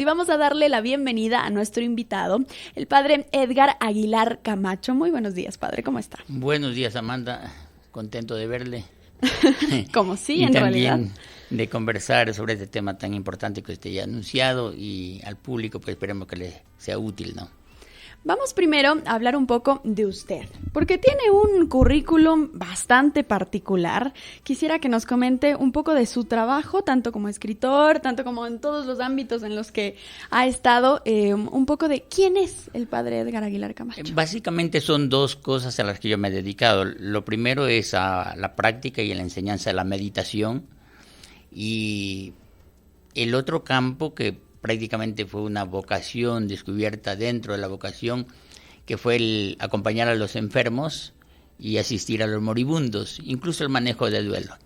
Y vamos a darle la bienvenida a nuestro invitado, el padre Edgar Aguilar Camacho. Muy buenos días, padre, ¿cómo está? Buenos días, Amanda, contento de verle. Como sí, y en también realidad. De conversar sobre este tema tan importante que usted ya ha anunciado y al público, pues esperemos que le sea útil, ¿no? Vamos primero a hablar un poco de usted, porque tiene un currículum bastante particular. Quisiera que nos comente un poco de su trabajo, tanto como escritor, tanto como en todos los ámbitos en los que ha estado, un poco de quién es el padre Edgar Aguilar Camacho. Básicamente son dos cosas a las que yo me he dedicado. Lo primero es a la práctica y a la enseñanza de la meditación, y el otro campo que prácticamente fue una vocación descubierta dentro de la vocación, que fue el acompañar a los enfermos y asistir a los moribundos, incluso el manejo del duelo.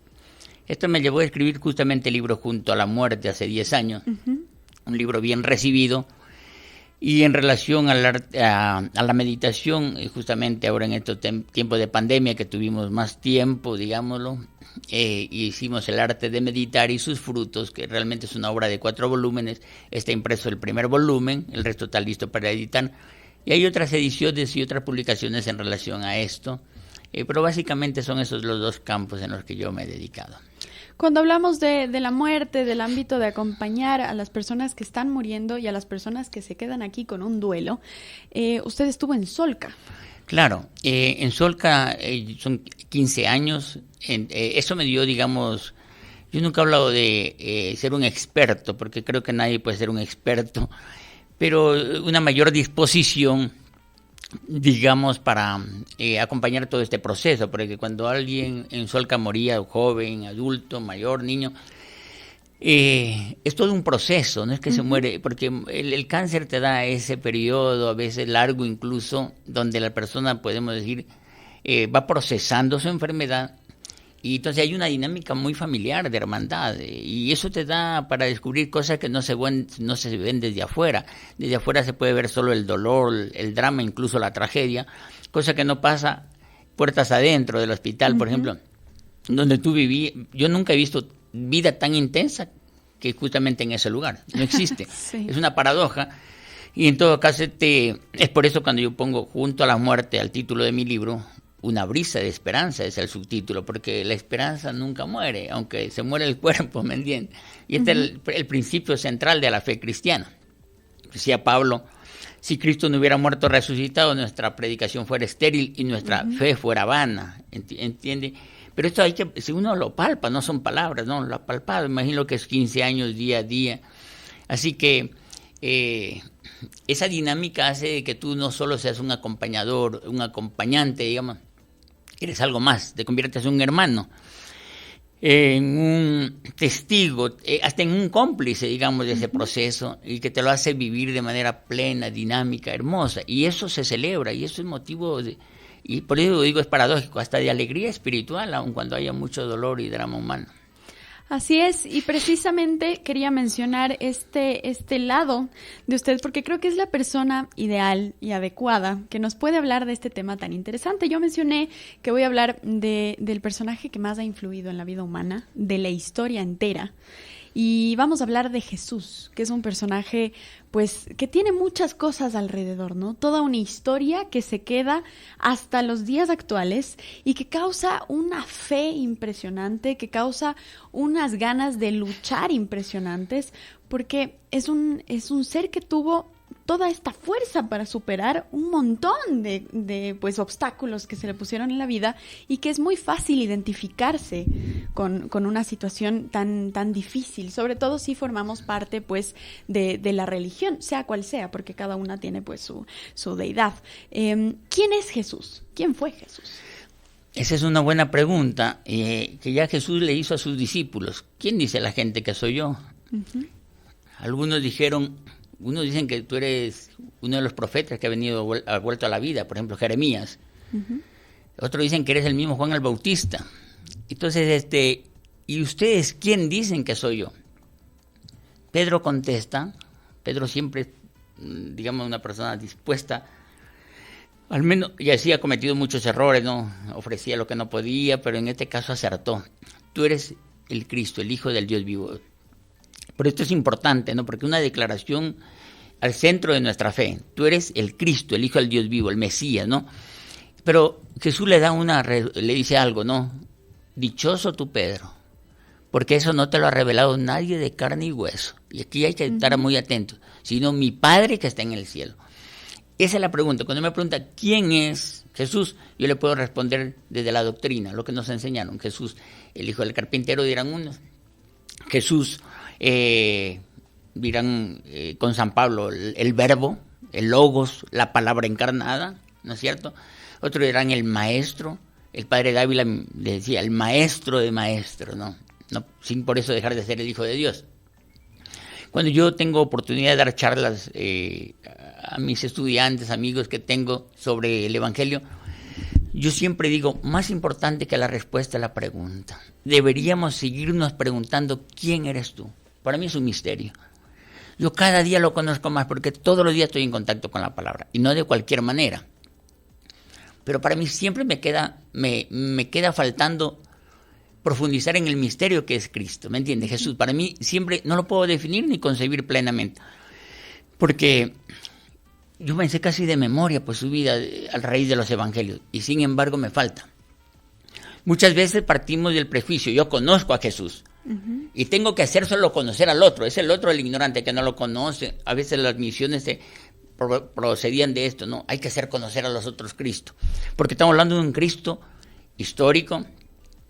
Esto me llevó a escribir justamente el libro Junto a la Muerte hace 10 años, un libro bien recibido, y en relación a la meditación, justamente ahora en estos tiempos de pandemia que tuvimos más tiempo, digámoslo, hicimos El arte de meditar y sus frutos, que realmente es una obra de 4 volúmenes. Está impreso el primer volumen, el resto está listo para editar, y hay otras ediciones y otras publicaciones en relación a esto, pero básicamente son esos los dos campos en los que yo me he dedicado. Cuando hablamos de la muerte, del ámbito de acompañar a las personas que están muriendo y a las personas que se quedan aquí con un duelo, usted estuvo en Solca. Claro, en Solca son 15 años, eso me dio, digamos, yo nunca he hablado de ser un experto, porque creo que nadie puede ser un experto, pero una mayor disposición, digamos, para acompañar todo este proceso, porque cuando alguien en Solca moría, joven, adulto, mayor, niño, es todo un proceso, no es que se muere, porque el cáncer te da ese periodo, a veces largo incluso, donde la persona, podemos decir, va procesando su enfermedad, y entonces hay una dinámica muy familiar de hermandad, y eso te da para descubrir cosas que no se ven desde afuera. Desde afuera se puede ver solo el dolor, el drama, incluso la tragedia, cosa que no pasa puertas adentro del hospital, por ejemplo, donde tú viví. Yo nunca he visto vida tan intensa que justamente en ese lugar. No existe. Sí. Es una paradoja. Y en todo caso, es por eso cuando yo pongo Junto a la Muerte al título de mi libro, una brisa de esperanza es el subtítulo, porque la esperanza nunca muere, aunque se muere el cuerpo, ¿me entiendes? Y este es el principio central de la fe cristiana. Decía Pablo, si Cristo no hubiera muerto resucitado, nuestra predicación fuera estéril y nuestra fe fuera vana, ¿entiende? Pero esto si uno lo palpa, no son palabras, no, lo ha palpado, imagino que es 15 años día a día. Así que esa dinámica hace de que tú no solo seas un acompañador, un acompañante, digamos, eres algo más, te conviertes en un hermano, en un testigo, hasta en un cómplice, digamos, de ese proceso, y que te lo hace vivir de manera plena, dinámica, hermosa, y eso se celebra, y eso es motivo y por eso digo, es paradójico, hasta de alegría espiritual, aun cuando haya mucho dolor y drama humano. Así es, y precisamente quería mencionar este lado de usted, porque creo que es la persona ideal y adecuada que nos puede hablar de este tema tan interesante. Yo mencioné que voy a hablar del personaje que más ha influido en la vida humana, de la historia entera. Y vamos a hablar de Jesús, que es un personaje, pues, que tiene muchas cosas alrededor, ¿no? Toda una historia que se queda hasta los días actuales y que causa una fe impresionante, que causa unas ganas de luchar impresionantes, porque es un ser que tuvo toda esta fuerza para superar un montón de pues obstáculos que se le pusieron en la vida, y que es muy fácil identificarse con una situación tan difícil, sobre todo si formamos parte pues de la religión, sea cual sea, porque cada una tiene pues su deidad. ¿Quién es Jesús? ¿Quién fue Jesús? Esa es una buena pregunta que ya Jesús le hizo a sus discípulos. ¿Quién dice la gente que soy yo? Algunos dicen que tú eres uno de los profetas que ha vuelto a la vida, por ejemplo, Jeremías. Otros dicen que eres el mismo Juan el Bautista. Entonces, ¿y ustedes quién dicen que soy yo? Pedro contesta. Pedro siempre, digamos, una persona dispuesta, al menos, ya sí ha cometido muchos errores, ¿no? Ofrecía lo que no podía, pero en este caso acertó. Tú eres el Cristo, el Hijo del Dios vivo. Pero esto es importante, ¿no? Porque una declaración al centro de nuestra fe. Tú eres el Cristo, el Hijo del Dios vivo, el Mesías, ¿no? Pero Jesús le dice algo, ¿no? Dichoso tú, Pedro, porque eso no te lo ha revelado nadie de carne y hueso. Y aquí hay que estar muy atentos, sino mi Padre que está en el cielo. Esa es la pregunta. Cuando me pregunta quién es Jesús, yo le puedo responder desde la doctrina, lo que nos enseñaron. Jesús, el hijo del carpintero, dirán unos. Jesús, dirán con San Pablo, el verbo, el logos, la palabra encarnada, ¿no es cierto? Otros dirán el maestro. El padre Dávila le decía, el maestro de maestros, ¿no? Sin por eso dejar de ser el Hijo de Dios. Cuando yo tengo oportunidad de dar charlas a mis estudiantes, amigos que tengo sobre el Evangelio, yo siempre digo, más importante que la respuesta es la pregunta. Deberíamos seguirnos preguntando, ¿quién eres tú? Para mí es un misterio. Yo cada día lo conozco más porque todos los días estoy en contacto con la palabra, y no de cualquier manera. Pero para mí siempre me queda faltando profundizar en el misterio que es Cristo, ¿me entiendes? Jesús, para mí siempre no lo puedo definir ni concebir plenamente, porque yo me sé casi de memoria pues su vida a raíz de los evangelios, y sin embargo me falta. Muchas veces partimos del prejuicio, yo conozco a Jesús, y tengo que hacer solo conocer al otro, es el otro el ignorante que no lo conoce. A veces las misiones procedían de esto, ¿no? Hay que hacer conocer a los otros Cristo, porque estamos hablando de un Cristo histórico,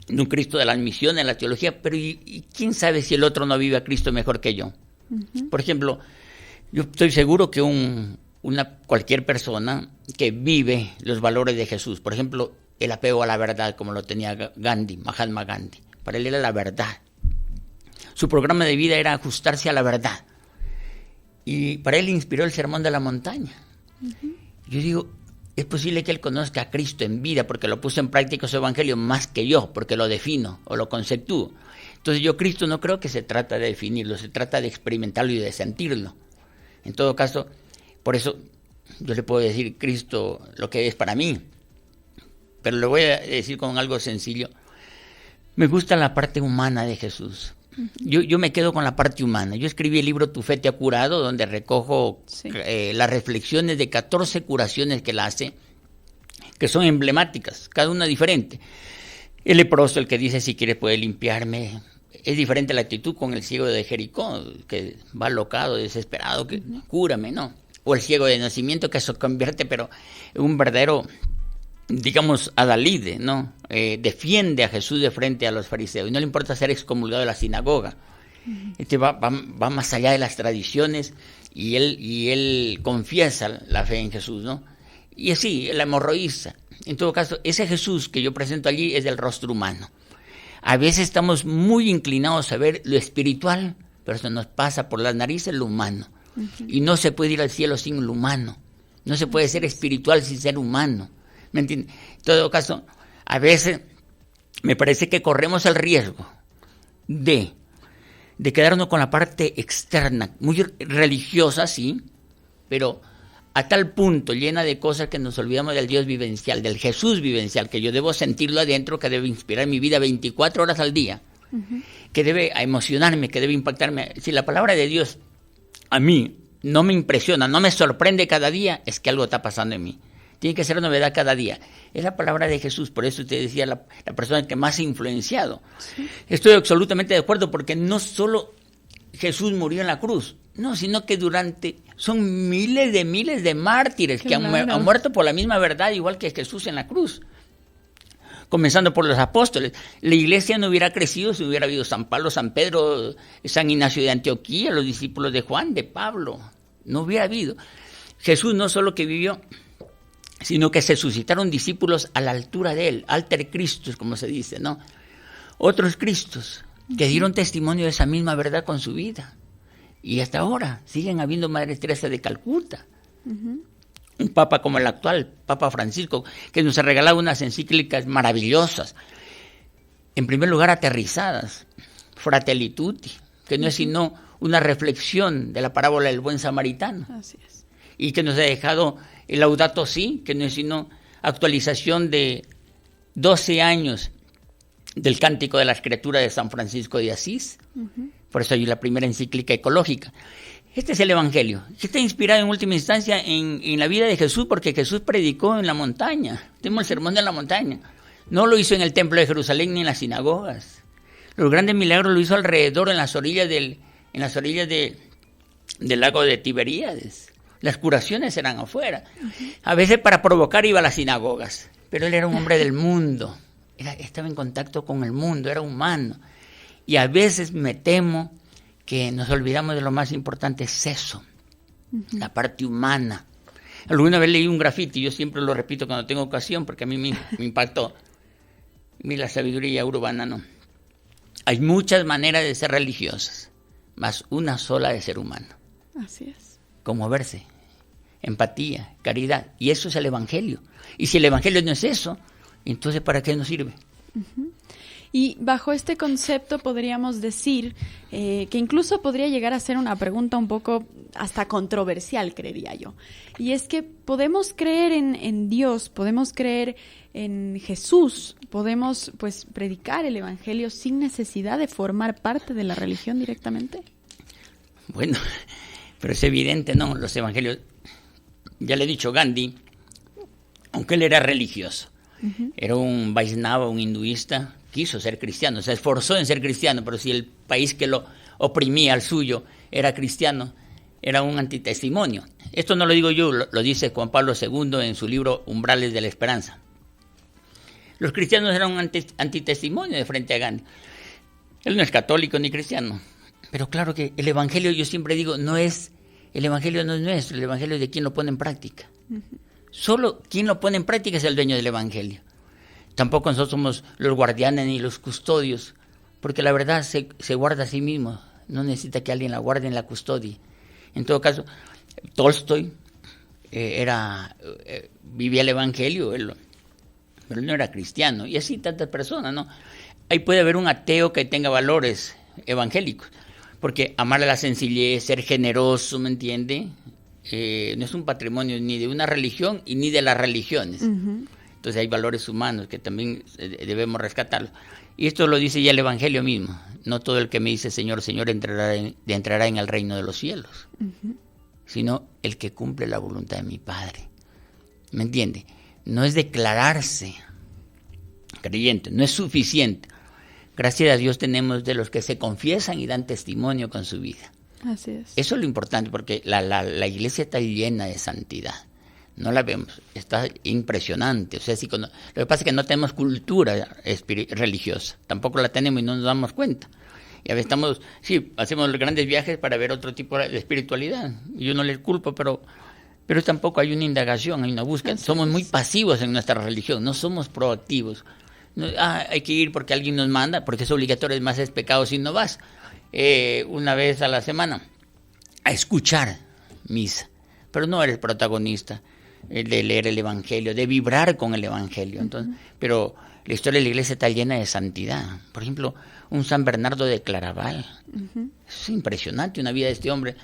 de un Cristo de las misiones, de la teología, pero ¿y quién sabe si el otro no vive a Cristo mejor que yo? Por ejemplo, yo estoy seguro que cualquier persona que vive los valores de Jesús, por ejemplo, el apego a la verdad, como lo tenía Mahatma Gandhi, para él era la verdad. Su programa de vida era ajustarse a la verdad. Y para él inspiró el Sermón de la Montaña. Yo digo, es posible que él conozca a Cristo en vida porque lo puso en práctica su evangelio más que yo, porque lo defino o lo conceptúo. Entonces yo Cristo no creo que se trata de definirlo, se trata de experimentarlo y de sentirlo. En todo caso, por eso yo le puedo decir Cristo lo que es para mí. Pero le voy a decir con algo sencillo. Me gusta la parte humana de Jesús. Yo me quedo con la parte humana. Yo escribí el libro Tu fe te ha curado, donde recojo las reflexiones de 14 curaciones que él hace, que son emblemáticas, cada una diferente. El leproso, el que dice si quieres puede limpiarme. Es diferente la actitud con el ciego de Jericó, que va alocado, desesperado, que cúrame, ¿no? O el ciego de nacimiento, que se convierte pero en un verdadero, digamos, adalide, ¿no? Defiende a Jesús de frente a los fariseos y no le importa ser excomulgado de la sinagoga. Va más allá de las tradiciones y él confiesa la fe en Jesús, ¿no? Y así, la hemorroísta. En todo caso, ese Jesús que yo presento allí es del rostro humano. A veces estamos muy inclinados a ver lo espiritual, pero se nos pasa por las narices lo humano. Y no se puede ir al cielo sin lo humano. No se puede ser espiritual sin ser humano. ¿Me entiendes? En todo caso, a veces me parece que corremos el riesgo de quedarnos con la parte externa, muy religiosa, sí, pero a tal punto llena de cosas que nos olvidamos del Dios vivencial, del Jesús vivencial, que yo debo sentirlo adentro, que debe inspirar mi vida 24 horas al día, que debe emocionarme, que debe impactarme. Si la palabra de Dios a mí no me impresiona, no me sorprende cada día, es que algo está pasando en mí. Tiene que ser novedad cada día. Es la palabra de Jesús, por eso usted decía la persona que más ha influenciado. Sí. Estoy absolutamente de acuerdo, porque no solo Jesús murió en la cruz, no, sino que son miles de mártires que han muerto por la misma verdad, igual que Jesús en la cruz. Comenzando por los apóstoles. La iglesia no hubiera crecido si hubiera habido San Pablo, San Pedro, San Ignacio de Antioquía, los discípulos de Juan, de Pablo. No hubiera habido. Jesús no solo que vivió, sino que se suscitaron discípulos a la altura de él, alter Christus, como se dice, ¿no? Otros Cristos que dieron testimonio de esa misma verdad con su vida. Y hasta ahora siguen habiendo Madre Teresa de Calcuta. Un papa como el actual, Papa Francisco, que nos ha regalado unas encíclicas maravillosas. En primer lugar, aterrizadas. Fratelli Tutti, que no es sino una reflexión de la parábola del buen samaritano. Así es. Y que nos ha dejado el Laudato Si, que no es sino actualización de 12 años del Cántico de las Criaturas de San Francisco de Asís. Por eso hay la primera encíclica ecológica. Este es el Evangelio, que está inspirado en última instancia en la vida de Jesús, porque Jesús predicó en la montaña. Tenemos el sermón de la montaña. No lo hizo en el templo de Jerusalén ni en las sinagogas. Los grandes milagros lo hizo alrededor, en las orillas del lago de Tiberíades. Las curaciones eran afuera. A veces para provocar iba a las sinagogas, pero él era un hombre del mundo. Estaba en contacto con el mundo, era humano. Y a veces me temo que nos olvidamos de lo más importante, es eso, la parte humana. Alguna vez leí un grafiti, yo siempre lo repito cuando tengo ocasión, porque a mí me impactó. Y la sabiduría urbana, no. Hay muchas maneras de ser religiosas, más una sola de ser humano. Así es. Conmoverse, empatía, caridad, y eso es el Evangelio. Y si el Evangelio no es eso, entonces ¿para qué nos sirve? Y bajo este concepto podríamos decir que incluso podría llegar a ser una pregunta un poco hasta controversial, creería yo. Y es que podemos creer en Dios, podemos creer en Jesús, podemos pues predicar el Evangelio sin necesidad de formar parte de la religión directamente. Bueno, pero es evidente, ¿no? Los evangelios, ya le he dicho, Gandhi, aunque él era religioso, era un Vaishnava, un hinduista, quiso ser cristiano, se esforzó en ser cristiano, pero si el país que lo oprimía al suyo era cristiano, era un antitestimonio. Esto no lo digo yo, lo dice Juan Pablo II en su libro Umbrales de la Esperanza. Los cristianos eran un antitestimonio de frente a Gandhi. Él no es católico ni cristiano, pero claro que el Evangelio, yo siempre digo, el Evangelio no es nuestro, el Evangelio es de quien lo pone en práctica. Solo quien lo pone en práctica es el dueño del Evangelio. Tampoco nosotros somos los guardianes ni los custodios, porque la verdad se guarda a sí mismo, no necesita que alguien la guarde en la custodia. En todo caso, Tolstoy vivía el Evangelio, pero él no era cristiano, y así tantas personas, ¿no? Ahí puede haber un ateo que tenga valores evangélicos, porque amar a la sencillez, ser generoso, ¿me entiende? No es un patrimonio ni de una religión y ni de las religiones. Entonces hay valores humanos que también debemos rescatarlos. Y esto lo dice ya el Evangelio mismo. No todo el que me dice Señor, Señor entrará en el reino de los cielos, sino el que cumple la voluntad de mi Padre. ¿Me entiende? No es declararse creyente, no es suficiente. Gracias a Dios tenemos de los que se confiesan y dan testimonio con su vida. Así es. Eso es lo importante, porque la iglesia está llena de santidad. No la vemos, está impresionante. O sea, lo que pasa es que no tenemos cultura religiosa, tampoco la tenemos y no nos damos cuenta. Y a veces hacemos grandes viajes para ver otro tipo de espiritualidad. Yo no les culpo, pero tampoco hay una indagación, hay una búsqueda. Somos muy pasivos en nuestra religión, no somos proactivos. Hay que ir porque alguien nos manda, porque es obligatorio, más es pecado si no vas. Una vez a la semana a escuchar misa, pero no eres protagonista de leer el Evangelio, de vibrar con el Evangelio. Entonces, pero la historia de la iglesia está llena de santidad. Por ejemplo, un San Bernardo de Claraval. Es impresionante una vida de este hombre.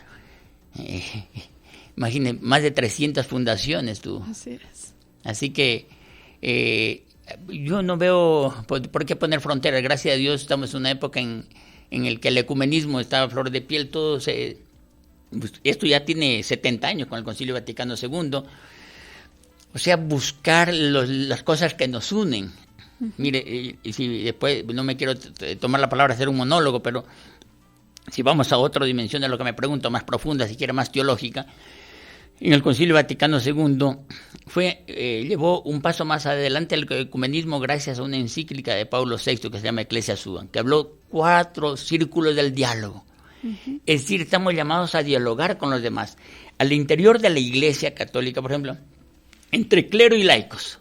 Imagine, más de 300 fundaciones tuvo. Así es. Así que yo no veo por qué poner fronteras. Gracias a Dios estamos en una época en el que el ecumenismo está a flor de piel. Esto ya tiene 70 años con el Concilio Vaticano II. O sea, buscar las cosas que nos unen. Mire, y si después no me quiero tomar la palabra, hacer un monólogo, pero si vamos a otra dimensión de lo que me pregunto, más profunda, si quiere más teológica, en el Concilio Vaticano II llevó un paso más adelante el ecumenismo gracias a una encíclica de Pablo VI que se llama Ecclesia Sua, que habló 4 círculos del diálogo. Es decir, estamos llamados a dialogar con los demás. Al interior de la Iglesia Católica, por ejemplo, entre clero y laicos.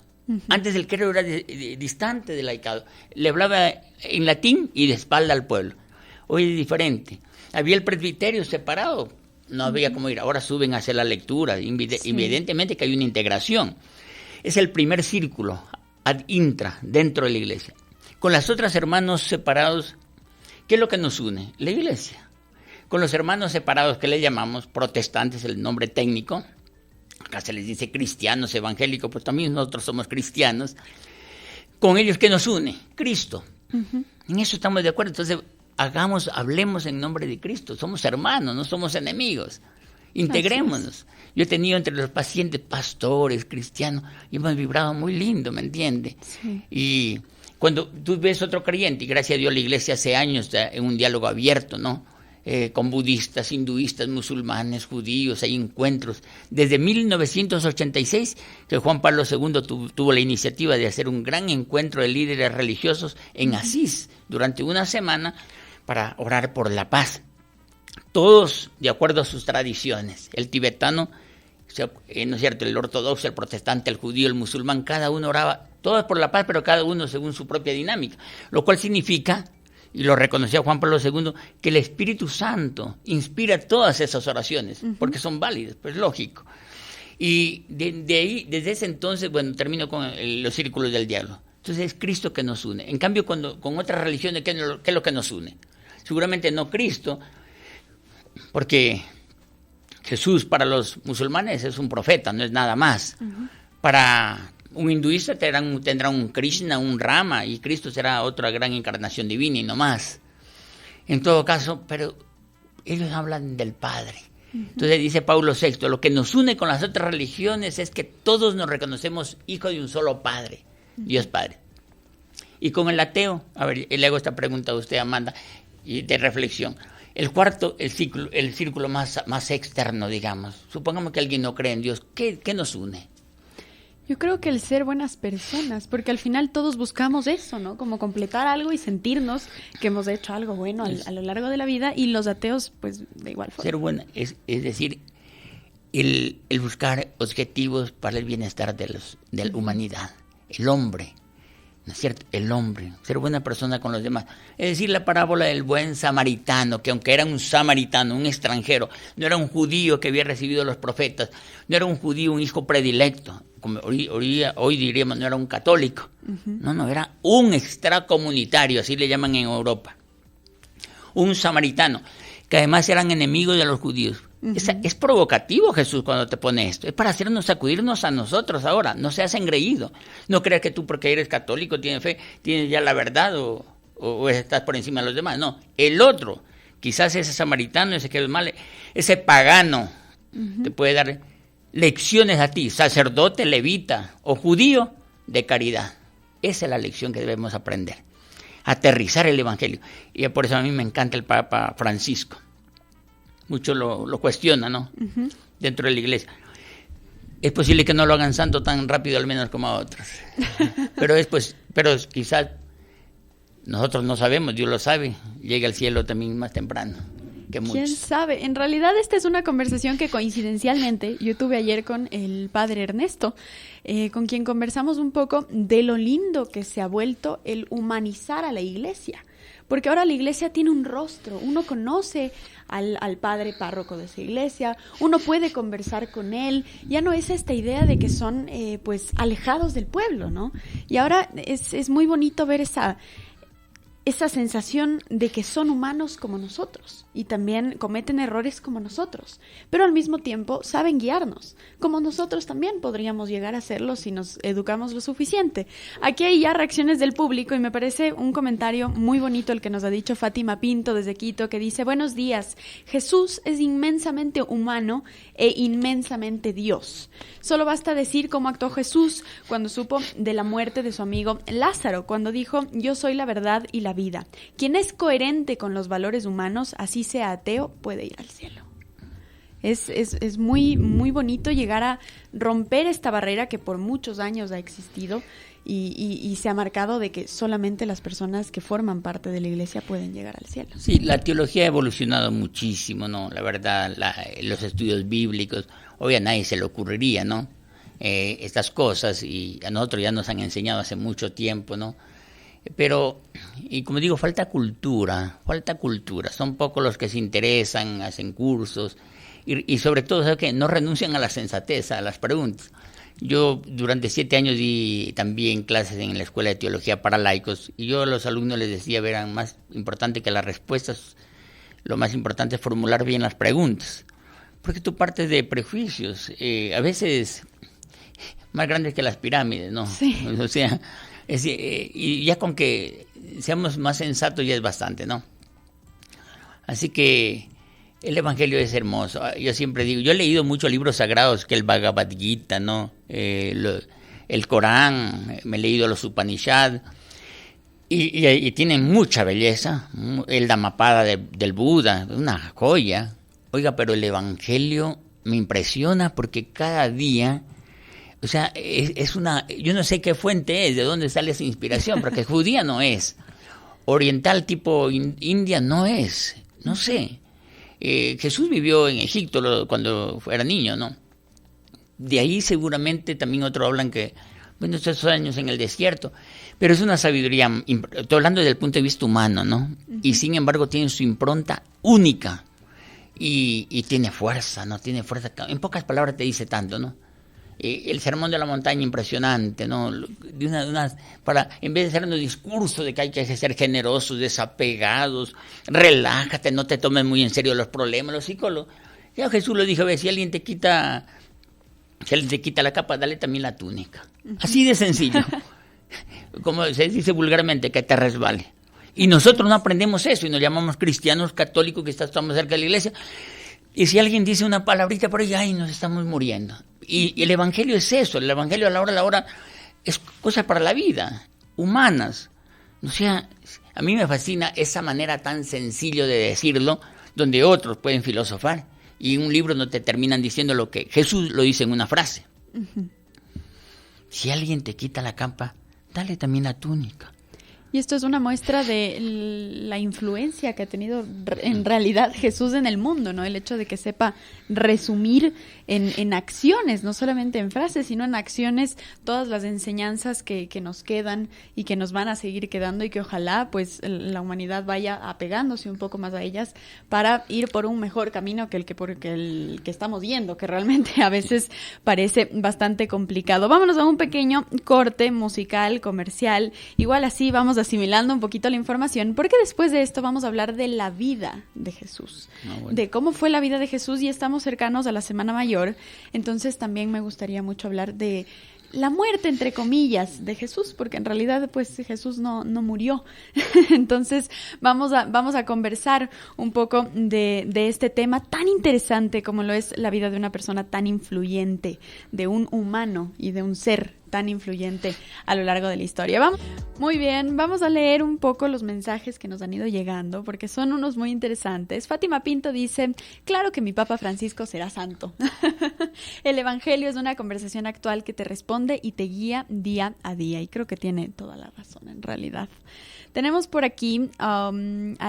Antes el clero era distante del laicado. Le hablaba en latín y de espalda al pueblo. Hoy es diferente. Había el presbiterio separado. No había cómo ir. Ahora suben a hacer la lectura. Evidentemente que hay una integración. Es el primer círculo ad intra, dentro de la iglesia. Con las otras hermanos separados, ¿qué es lo que nos une? La iglesia. Con los hermanos separados, que le llamamos protestantes, el nombre técnico, acá se les dice cristianos, evangélicos, pues también nosotros somos cristianos. Con ellos, ¿qué nos une? Cristo. En eso estamos de acuerdo. Entonces, hablemos en nombre de Cristo. Somos hermanos, no somos enemigos. Integrémonos. Yo he tenido entre los pacientes pastores, cristianos, y hemos vibrado muy lindo, ¿me entiende? Sí. Y cuando tú ves otro creyente, y gracias a Dios la iglesia hace años está en un diálogo abierto, ¿no? Con budistas, hinduistas, musulmanes, judíos, hay encuentros. Desde 1986 que Juan Pablo II tuvo la iniciativa de hacer un gran encuentro de líderes religiosos en Asís durante una semana para orar por la paz. Todos de acuerdo a sus tradiciones. El tibetano, ¿no es cierto?, el ortodoxo, el protestante, el judío, el musulmán, cada uno oraba, todos por la paz, pero cada uno según su propia dinámica. Lo cual significa, y lo reconocía Juan Pablo II, que el Espíritu Santo inspira todas esas oraciones, porque son válidas, pues lógico. Y de ahí, desde ese entonces, bueno, termino con los círculos del diálogo. Entonces es Cristo que nos une. En cambio, con otras religiones, ¿qué es lo que nos une? Seguramente no Cristo, porque Jesús para los musulmanes es un profeta, no es nada más. Para un hinduista tendrá un Krishna, un Rama, y Cristo será otra gran encarnación divina y no más. En todo caso, pero ellos hablan del Padre. Entonces dice Pablo VI, lo que nos une con las otras religiones es que todos nos reconocemos hijos de un solo Padre, Dios Padre. Y con el ateo, a ver, le hago esta pregunta a usted, Amanda, y de reflexión. El cuarto, el círculo más externo, digamos. Supongamos que alguien no cree en Dios. ¿Qué nos une? Yo creo que el ser buenas personas, porque al final todos buscamos eso, ¿no? Como completar algo y sentirnos que hemos hecho algo bueno a lo largo de la vida, y los ateos, pues, de igual forma. Ser buena, es decir, el buscar objetivos para el bienestar de la humanidad, el hombre. ¿No es cierto? El hombre, ser buena persona con los demás. Es decir, la parábola del buen samaritano, que aunque era un samaritano, un extranjero, no era un judío que había recibido a los profetas, no era un judío, un hijo predilecto, como hoy diríamos, no era un católico. No, era un extracomunitario, así le llaman en Europa. Un samaritano, que además eran enemigos de los judíos. Es provocativo Jesús cuando te pone esto. Es para hacernos sacudirnos a nosotros ahora. No seas engreído. No creas que tú, porque eres católico, tienes fe, tienes ya la verdad o estás por encima de los demás. No, el otro, quizás ese samaritano, ese que es mal, ese pagano, te puede dar lecciones a ti, sacerdote, levita o judío, de caridad. Esa es la lección que debemos aprender. Aterrizar el evangelio. Y por eso a mí me encanta el Papa Francisco. Mucho lo cuestiona, ¿no? Dentro de la iglesia. Es posible que no lo hagan santo tan rápido, al menos como a otros. pero quizás nosotros no sabemos, Dios lo sabe. Llega al cielo también más temprano que muchos. ¿Quién sabe? En realidad esta es una conversación que coincidencialmente yo tuve ayer con el padre Ernesto, con quien conversamos un poco de lo lindo que se ha vuelto el humanizar a la iglesia. Porque ahora la iglesia tiene un rostro, uno conoce al padre párroco de esa iglesia, uno puede conversar con él, ya no es esta idea de que son pues alejados del pueblo, ¿no? Y ahora es muy bonito ver esa sensación de que son humanos como nosotros y también cometen errores como nosotros, pero al mismo tiempo saben guiarnos, como nosotros también podríamos llegar a hacerlo si nos educamos lo suficiente. Aquí hay ya reacciones del público y me parece un comentario muy bonito el que nos ha dicho Fátima Pinto desde Quito, que dice: buenos días, Jesús es inmensamente humano e inmensamente Dios. Solo basta decir cómo actuó Jesús cuando supo de la muerte de su amigo Lázaro, cuando dijo: yo soy la verdad y la vida. Quien es coherente con los valores humanos, así sea ateo, puede ir al cielo. Es muy, muy bonito llegar a romper esta barrera que por muchos años ha existido y se ha marcado de que solamente las personas que forman parte de la iglesia pueden llegar al cielo. Sí, la teología ha evolucionado muchísimo, ¿no? La verdad, los estudios bíblicos, hoy a nadie se le ocurriría, ¿no? Estas cosas, y a nosotros ya nos han enseñado hace mucho tiempo, ¿no? Pero, y como digo, falta cultura, son pocos los que se interesan, hacen cursos, y sobre todo, ¿sabes qué? No renuncian a la sensatez, a las preguntas. Yo durante 7 años di también clases en la Escuela de Teología para Laicos, y yo a los alumnos les decía, verán, más importante que las respuestas, lo más importante es formular bien las preguntas, porque tú partes de prejuicios, a veces más grandes que las pirámides, ¿no? Sí. O sea, y ya con que seamos más sensatos ya es bastante, ¿no? Así que el Evangelio es hermoso. Yo siempre digo, yo he leído muchos libros sagrados, que el Bhagavad Gita, ¿no? El Corán, me he leído los Upanishad, y tienen mucha belleza. El Dhammapada del Buda, una joya. Oiga, pero el Evangelio me impresiona porque cada día, o sea, es una, yo no sé qué fuente es, de dónde sale esa inspiración, porque judía no es, oriental tipo India no es, no sé. Jesús vivió en Egipto cuando era niño, ¿no? De ahí seguramente también otros hablan que, bueno, estos años en el desierto, pero es una sabiduría, estoy hablando desde el punto de vista humano, ¿no? Uh-huh. Y sin embargo tiene su impronta única y tiene fuerza, ¿no? Tiene fuerza, en pocas palabras te dice tanto, ¿no? El sermón de la montaña impresionante, ¿no? Para, en vez de hacer un discurso de que hay que ser generosos, desapegados, relájate, no te tomes muy en serio los problemas, los psicólogos. Ya Jesús lo dijo, si alguien te quita la capa, dale también la túnica. Así de sencillo. Como se dice vulgarmente, que te resbale. Y nosotros no aprendemos eso y nos llamamos cristianos católicos que estamos cerca de la iglesia. Y si alguien dice una palabrita por ahí, ay, nos estamos muriendo. Y el Evangelio es eso, el Evangelio a la hora es cosa para la vida, humanas. O sea, a mí me fascina esa manera tan sencilla de decirlo, donde otros pueden filosofar. Y en un libro no te terminan diciendo lo que Jesús lo dice en una frase. Uh-huh. Si alguien te quita la capa, dale también la túnica. Y esto es una muestra de la influencia que ha tenido en realidad Jesús en el mundo, ¿no? El hecho de que sepa resumir en acciones, no solamente en frases, sino en acciones, todas las enseñanzas que nos quedan y que nos van a seguir quedando y que ojalá pues la humanidad vaya apegándose un poco más a ellas para ir por un mejor camino que el que estamos yendo, que realmente a veces parece bastante complicado. Vámonos a un pequeño corte musical, comercial, igual así vamos asimilando un poquito la información, porque después de esto vamos a hablar de la vida de Jesús, bueno, de cómo fue la vida de Jesús, y estamos cercanos a la Semana Mayor, entonces también me gustaría mucho hablar de la muerte, entre comillas, de Jesús, porque en realidad pues Jesús no murió. Entonces vamos a conversar un poco de este tema tan interesante como lo es la vida de una persona tan influyente, de un humano y de un ser tan influyente a lo largo de la historia. Muy bien, vamos a leer un poco los mensajes que nos han ido llegando, porque son unos muy interesantes. Fátima Pinto dice, claro que mi Papa Francisco será santo. El Evangelio es una conversación actual que te responde y te guía día a día, y creo que tiene toda la razón en realidad. Tenemos por aquí a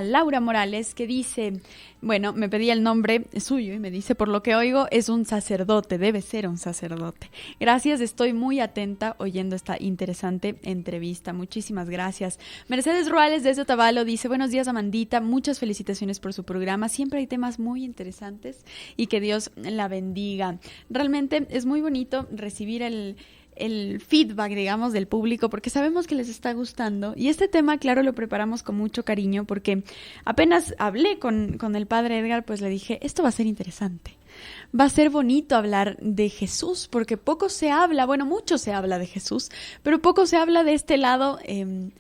Laura Morales, que dice, bueno, me pedía el nombre suyo y me dice, por lo que oigo, es un sacerdote, debe ser un sacerdote. Gracias, estoy muy atenta oyendo esta interesante entrevista. Muchísimas gracias. Mercedes Ruales desde Otavalo dice, buenos días, Amandita, muchas felicitaciones por su programa. Siempre hay temas muy interesantes y que Dios la bendiga. Realmente es muy bonito recibir el feedback, digamos, del público, porque sabemos que les está gustando, y este tema, claro, lo preparamos con mucho cariño, porque apenas hablé con el padre Edgar, pues le dije, esto va a ser interesante, va a ser bonito hablar de Jesús, porque poco se habla, bueno, mucho se habla de Jesús, pero poco se habla de este lado, en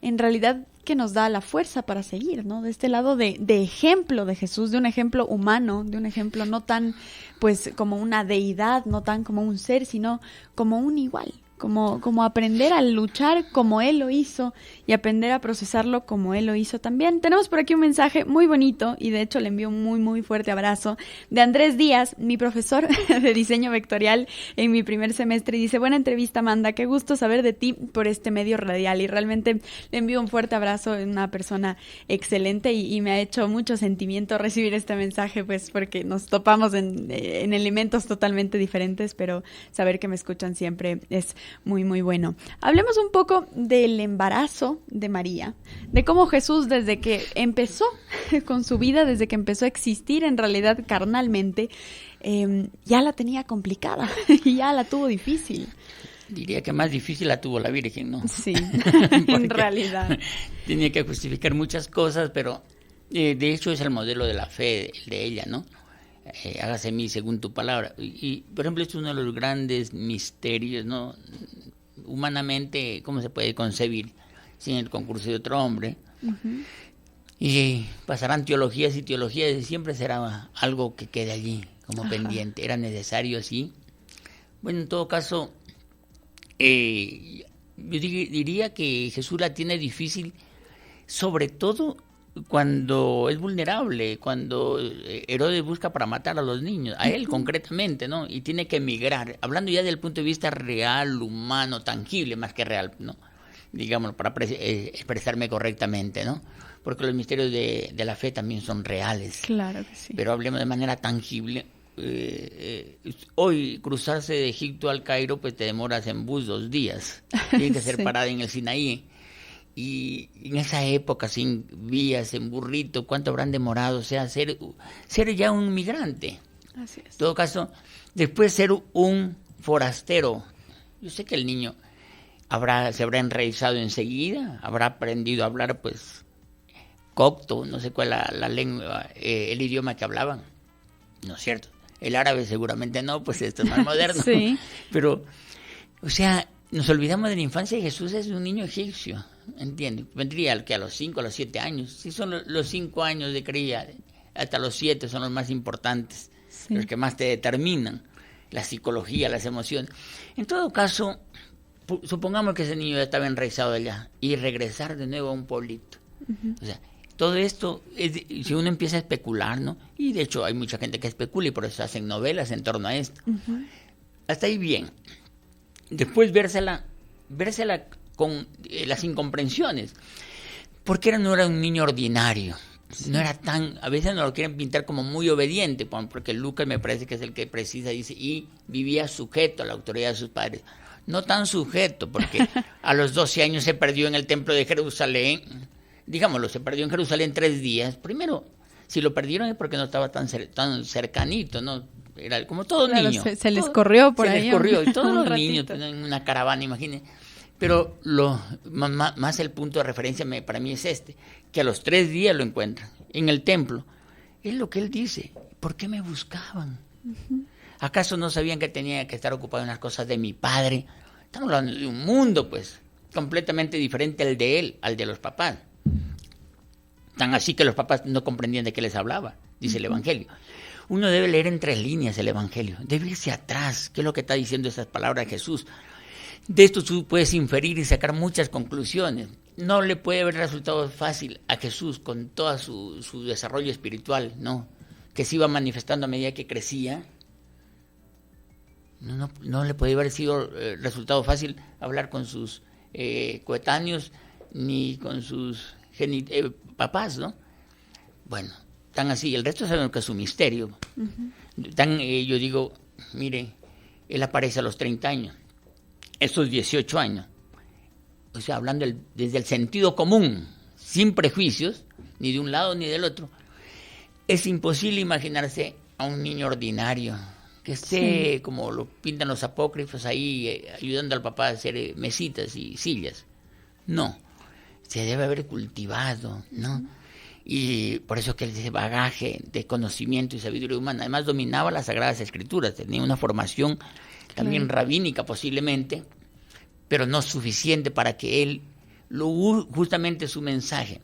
realidad, que nos da la fuerza para seguir, ¿no? De este lado de ejemplo de Jesús, de un ejemplo humano, de un ejemplo no tan, pues, como una deidad, no tan como un ser, sino como un igual, como aprender a luchar como Él lo hizo y aprender a procesarlo como Él lo hizo también. Tenemos por aquí un mensaje muy bonito, y de hecho le envío un muy, muy fuerte abrazo, de Andrés Díaz, mi profesor de diseño vectorial en mi primer semestre, y dice, buena entrevista, Amanda, qué gusto saber de ti por este medio radial, y realmente le envío un fuerte abrazo, una persona excelente, y me ha hecho mucho sentimiento recibir este mensaje, pues porque nos topamos en elementos totalmente diferentes, pero saber que me escuchan siempre es muy, muy bueno. Hablemos un poco del embarazo de María, de cómo Jesús, desde que empezó con su vida, desde que empezó a existir en realidad carnalmente, ya la tenía complicada y ya la tuvo difícil. Diría que más difícil la tuvo la Virgen, ¿no? Sí, en realidad. Tenía que justificar muchas cosas, pero de hecho es el modelo de la fe de ella, ¿no? Hágase en mí según tu palabra. Y, por ejemplo, esto es uno de los grandes misterios, ¿no? Humanamente, ¿cómo se puede concebir sin el concurso de otro hombre? Uh-huh. Y pasarán teologías y teologías, y siempre será algo que quede allí como pendiente. Era necesario así. Bueno, en todo caso, yo diría que Jesús la tiene difícil, sobre todo cuando es vulnerable, cuando Herodes busca para matar a los niños, a él concretamente, ¿no? Y tiene que emigrar, hablando ya desde el punto de vista real, humano, tangible, más que real, ¿no? Digamos, para expresarme correctamente, ¿no? Porque los misterios de la fe también son reales. Claro que sí. Pero hablemos de manera tangible. Hoy cruzarse de Egipto al Cairo, pues te demoras en bus 2 días. Tiene que ser sí. Parada en el Sinaí. Y en esa época, sin vías, en burrito, ¿cuánto habrán demorado? O sea, ser ya un migrante. Así es. En todo caso, después ser un forastero. Yo sé que el niño se habrá enraizado enseguida, habrá aprendido a hablar, pues, copto, no sé cuál la lengua, el idioma que hablaban, ¿no es cierto? El árabe seguramente no, pues esto es más moderno. Sí. Pero, o sea, nos olvidamos de la infancia de Jesús, es un niño egipcio, ¿entiendes? Vendría que a los 5, a los 7 años, sí son los 5 años de cría, hasta los 7 son los más importantes, sí. Los que más te determinan, la psicología, las emociones. En todo caso, supongamos que ese niño ya estaba enraizado allá y regresar de nuevo a un pueblito. Uh-huh. O sea, todo esto, si uno empieza a especular, ¿no? Y de hecho hay mucha gente que especula y por eso hacen novelas en torno a esto. Uh-huh. Hasta ahí bien. Después vérsela con las incomprensiones. Porque no era un niño ordinario. Sí. No era tan, a veces nos lo quieren pintar como muy obediente, porque Lucas me parece que es el que precisa, dice, y vivía sujeto a la autoridad de sus padres. No tan sujeto, porque a los 12 años se perdió en el templo de Jerusalén. Digámoslo, se perdió en Jerusalén 3 días. Primero, si lo perdieron es porque no estaba tan cercanito, ¿no? Era como todo niño. Se les corrió por ahí. Se les corrió, y todos los niños en una caravana, imagínense. Pero más el punto de referencia para mí es que a los 3 días lo encuentran en el templo. Es lo que él dice. ¿Por qué me buscaban? Uh-huh. ¿Acaso no sabían que tenía que estar ocupado en las cosas de mi padre? Estamos hablando de un mundo, pues, completamente diferente al de él, al de los papás. Tan así que los papás no comprendían de qué les hablaba, dice el Evangelio. Uno debe leer en 3 líneas el Evangelio, debe irse atrás, qué es lo que está diciendo esas palabras de Jesús. De esto tú puedes inferir y sacar muchas conclusiones. No le puede haber resultado fácil a Jesús con todo su desarrollo espiritual, ¿no? Que se iba manifestando a medida que crecía. No le podía haber sido resultado fácil hablar con sus coetáneos ni con sus papás, ¿no? Bueno, tan así. El resto sabemos que es un misterio. Uh-huh. Yo digo, mire, él aparece a los 30 años, estos 18 años. O sea, hablando desde el sentido común, sin prejuicios, ni de un lado ni del otro. Es imposible imaginarse a un niño ordinario que esté, sí, como lo pintan los apócrifos, ahí ayudando al papá a hacer mesitas y sillas. No, se debe haber cultivado, ¿no? Y por eso que él dice bagaje de conocimiento y sabiduría humana. Además dominaba las Sagradas Escrituras, tenía una formación también rabínica posiblemente, pero no suficiente para que él, justamente su mensaje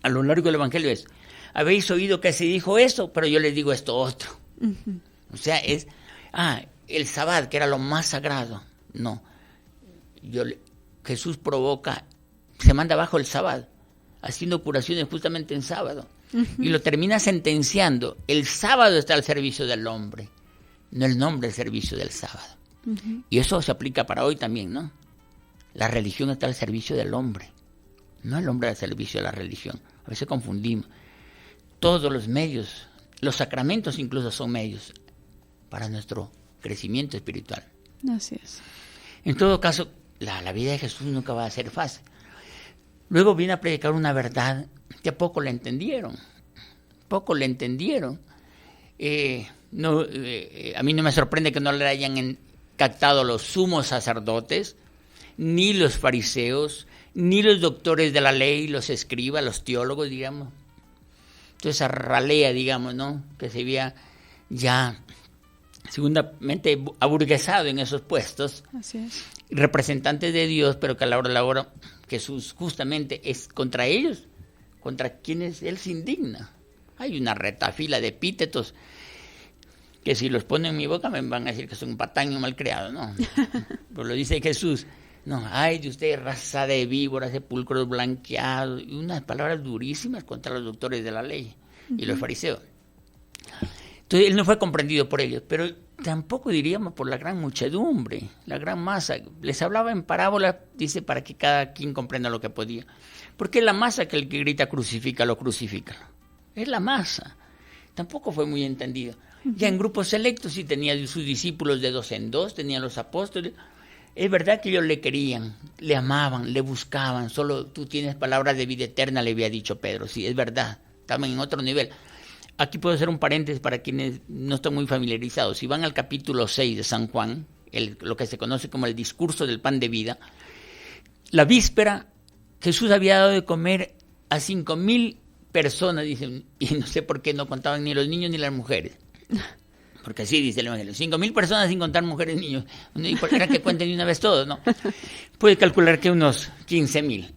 a lo largo del Evangelio es, habéis oído que se dijo eso, pero yo les digo esto otro. Uh-huh. O sea, el Sabbat, que era lo más sagrado. No, Jesús se manda abajo el Sabbat, haciendo curaciones justamente en sábado. Uh-huh. Y lo termina sentenciando. El sábado está al servicio del hombre, no el nombre al servicio del sábado. Uh-huh. Y eso se aplica para hoy también, ¿no? La religión está al servicio del hombre, no el hombre al servicio de la religión. A veces confundimos. Todos los medios, los sacramentos incluso son medios para nuestro crecimiento espiritual. Así es. En todo caso, la vida de Jesús nunca va a ser fácil. Luego viene a predicar una verdad que poco le entendieron. A mí no me sorprende que no le hayan captado los sumos sacerdotes, ni los fariseos, ni los doctores de la ley, los escribas, los teólogos, digamos. Toda esa ralea, digamos, ¿no? Que se veía ya segundamente aburguesado en esos puestos. Así es. Representantes de Dios, pero que a la hora Jesús justamente es contra ellos contra quienes él se indigna. Hay una retafila de epítetos que si los pongo en mi boca me van a decir que soy un patán y un malcriado, ¿no? Pero lo dice Jesús, no, ay de usted, raza de víboras, sepulcros blanqueados, y unas palabras durísimas contra los doctores de la ley y los fariseos. Entonces él no fue comprendido por ellos, pero tampoco diríamos por la gran muchedumbre, la gran masa. Les hablaba en parábolas, dice, para que cada quien comprenda lo que podía. Porque es la masa que el que grita crucifícalo, crucifícalo. Es la masa. Tampoco fue muy entendido. Ya en grupos selectos sí tenía sus discípulos de 2 en 2, tenían los apóstoles. Es verdad que ellos le querían, le amaban, le buscaban. Solo tú tienes palabras de vida eterna, le había dicho Pedro. Sí, es verdad. Estaban en otro nivel. Aquí puedo hacer un paréntesis para quienes no están muy familiarizados. Si van al capítulo 6 de San Juan, lo que se conoce como el discurso del pan de vida, la víspera Jesús había dado de comer a 5,000 personas, dicen, y no sé por qué no contaban ni los niños ni las mujeres. Porque así dice el Evangelio, 5,000 personas sin contar mujeres y niños. ¿Y por qué era que cuenten de una vez todos? No. Puede calcular que unos 15,000.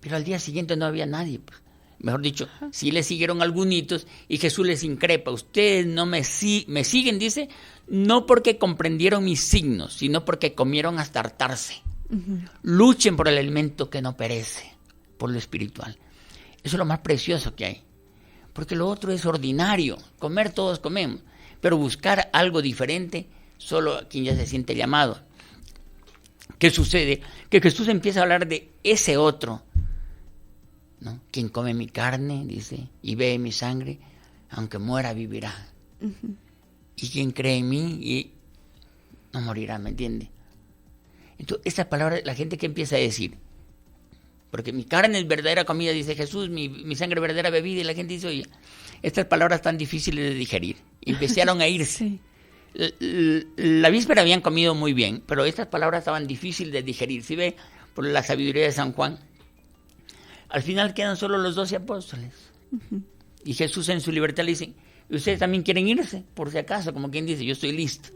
Pero al día siguiente no había nadie, pues. Mejor dicho, sí le siguieron algunitos y Jesús les increpa. Ustedes no me siguen, dice, no porque comprendieron mis signos, sino porque comieron hasta hartarse. Luchen por el alimento que no perece, por lo espiritual. Eso es lo más precioso que hay. Porque lo otro es ordinario. Comer todos comemos. Pero buscar algo diferente, solo quien ya se siente llamado. ¿Qué sucede? Que Jesús empieza a hablar de ese otro, ¿no? Quien come mi carne, dice, y bebe mi sangre, aunque muera, vivirá. Y quien cree en mí, no morirá, ¿me entiende? Entonces, esa palabra, la gente que empieza a decir, porque mi carne es verdadera comida, dice Jesús, mi sangre es verdadera bebida, y la gente dice, oye, estas palabras tan difíciles de digerir. Y empezaron a irse. Sí. La víspera habían comido muy bien, pero estas palabras estaban difíciles de digerir. ¿Sí ve? Por la sabiduría de San Juan. Al final quedan solo los 12 apóstoles. Y Jesús en su libertad le dice, ¿ustedes también quieren irse? Por si acaso, como quien dice, yo estoy listo.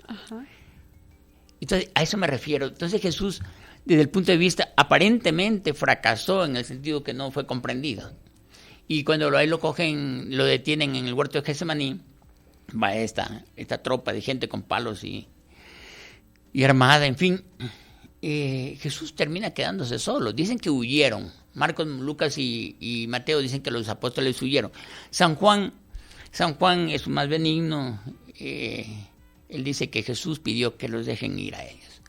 Entonces, a eso me refiero. Entonces Jesús, desde el punto de vista, aparentemente fracasó en el sentido que no fue comprendido. Y cuando ahí lo cogen, lo detienen en el huerto de Getsemaní, va esta tropa de gente con palos y armada, en fin. Jesús termina quedándose solo. Dicen que huyeron. Marcos, Lucas y Mateo dicen que los apóstoles huyeron. San Juan es más benigno. Él dice que Jesús pidió que los dejen ir a ellos.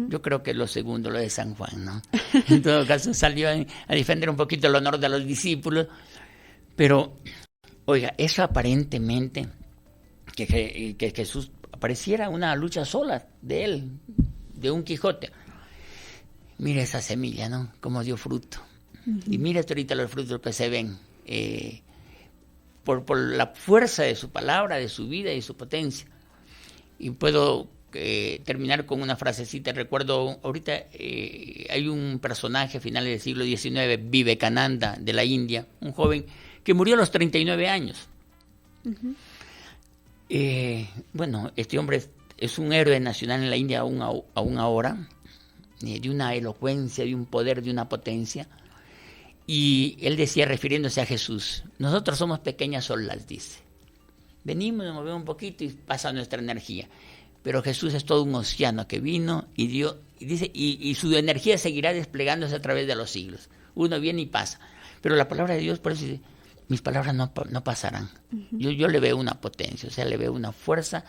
Yo creo que es lo segundo, lo de San Juan, ¿no? En todo caso salió a defender un poquito el honor de los discípulos. Pero, oiga, eso aparentemente, que Jesús pareciera una lucha sola de él, de un Quijote. Mira esa semilla, ¿no? Cómo dio fruto. Y mira ahorita los frutos que se ven. Por la fuerza de su palabra, de su vida y su potencia. Y puedo terminar con una frasecita. Recuerdo, ahorita hay un personaje a finales del siglo XIX, Vivekananda, de la India, un joven que murió a los 39 años. Bueno, este hombre es un héroe nacional en la India aún ahora, de una elocuencia, de un poder, de una potencia. Y él decía, refiriéndose a Jesús, nosotros somos pequeñas olas, dice. Venimos, nos movemos un poquito y pasa nuestra energía. Pero Jesús es todo un océano que vino y dio, y dice, y su energía seguirá desplegándose a través de los siglos. Uno viene y pasa. Pero la palabra de Dios, por eso dice, mis palabras no pasarán. Yo le veo una potencia, o sea, le veo una fuerza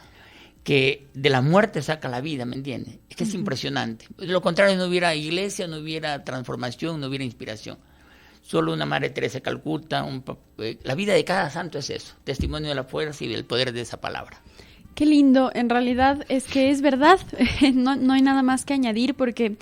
que de la muerte saca la vida, ¿me entiendes? Es que es impresionante. De lo contrario, no hubiera iglesia, no hubiera transformación, no hubiera inspiración. Solo una Madre Teresa de Calcuta, la vida de cada santo es eso, testimonio de la fuerza y del poder de esa palabra. Qué lindo, en realidad es que es verdad, no hay nada más que añadir porque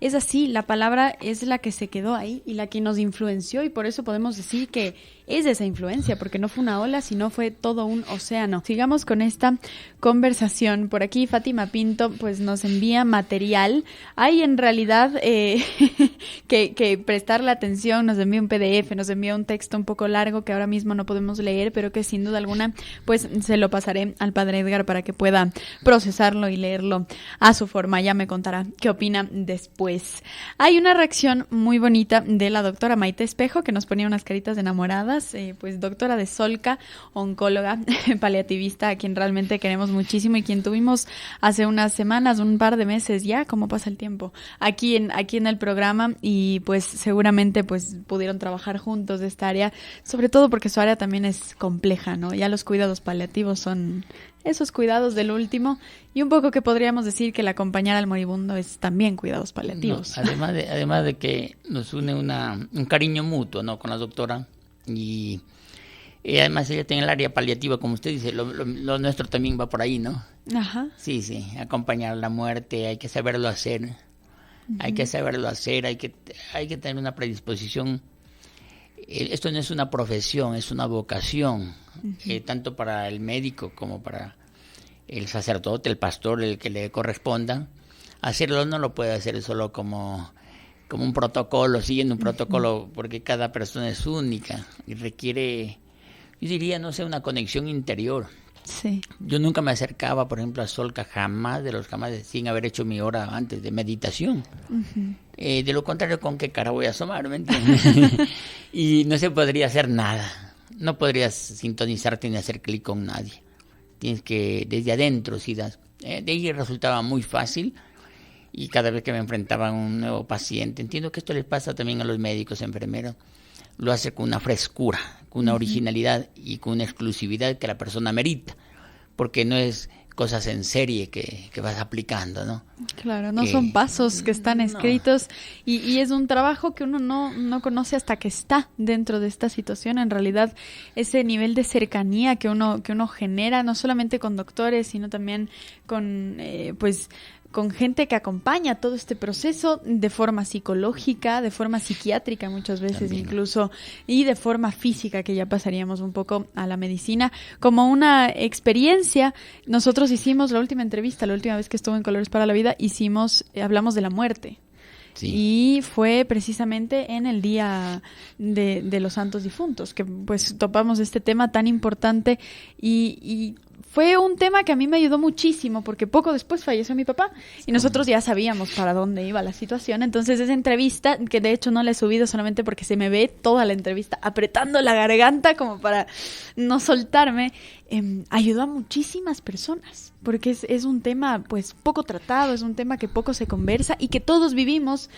es así, la palabra es la que se quedó ahí y la que nos influenció y por eso podemos decir que es esa influencia, porque no fue una ola, sino fue todo un océano. Sigamos con esta conversación. Por aquí Fátima Pinto pues nos envía material. Hay en realidad que prestarle atención, nos envía un PDF, nos envía un texto un poco largo que ahora mismo no podemos leer, pero que sin duda alguna pues se lo pasaré al padre Edgar para que pueda procesarlo y leerlo a su forma. Ya me contará qué opina después. Hay una reacción muy bonita de la doctora Maite Espejo, que nos ponía unas caritas enamoradas, pues doctora de Solca, oncóloga, paliativista, a quien realmente queremos muchísimo y quien tuvimos hace unas semanas, un par de meses ya, cómo pasa el tiempo, aquí en el programa, y pues seguramente pues pudieron trabajar juntos de esta área, sobre todo porque su área también es compleja, ¿no? Ya los cuidados paliativos son esos cuidados del último, y un poco que podríamos decir que el acompañar al moribundo es también cuidados paliativos. No, además de que nos une un cariño mutuo, ¿no?, con la doctora, y además ella tiene el área paliativa, como usted dice, lo nuestro también va por ahí, ¿no? Ajá. Sí, acompañar la muerte, hay que saberlo hacer, hay que saberlo hacer, hay que tener una predisposición. Esto no es una profesión, es una vocación, tanto para el médico como para el sacerdote, el pastor, el que le corresponda. Hacerlo no lo puede hacer solo como un protocolo, siguiendo un protocolo, porque cada persona es única y requiere, yo diría, no sé, una conexión interior. Sí. Yo nunca me acercaba, por ejemplo, a Solca, jamás, sin haber hecho mi hora antes de meditación. De lo contrario, ¿con qué cara voy a asomar? ¿Me entiendes? Y no se podría hacer nada. No podrías sintonizarte ni hacer clic con nadie. Tienes que, desde adentro, sí. De ahí resultaba muy fácil. Y cada vez que me enfrentaba a un nuevo paciente, entiendo que esto les pasa también a los médicos, enfermeros, lo hace con una frescura, con una originalidad y con una exclusividad que la persona merita, porque no es cosas en serie que vas aplicando, ¿no? Claro, no son pasos que están escritos, y es un trabajo que uno no conoce hasta que está dentro de esta situación. En realidad, ese nivel de cercanía que uno genera, no solamente con doctores, sino también con con gente que acompaña todo este proceso de forma psicológica, de forma psiquiátrica muchas veces también, incluso, y de forma física, que ya pasaríamos un poco a la medicina. Como una experiencia, nosotros hicimos la última vez que estuve en Colores para la Vida, hablamos de la muerte. Sí. Y fue precisamente en el día de los Santos Difuntos que pues topamos este tema tan importante, y fue un tema que a mí me ayudó muchísimo porque poco después falleció mi papá y nosotros ya sabíamos para dónde iba la situación. Entonces esa entrevista, que de hecho no la he subido solamente porque se me ve toda la entrevista apretando la garganta como para no soltarme, ayudó a muchísimas personas, porque es un tema pues poco tratado, es un tema que poco se conversa y que todos vivimos,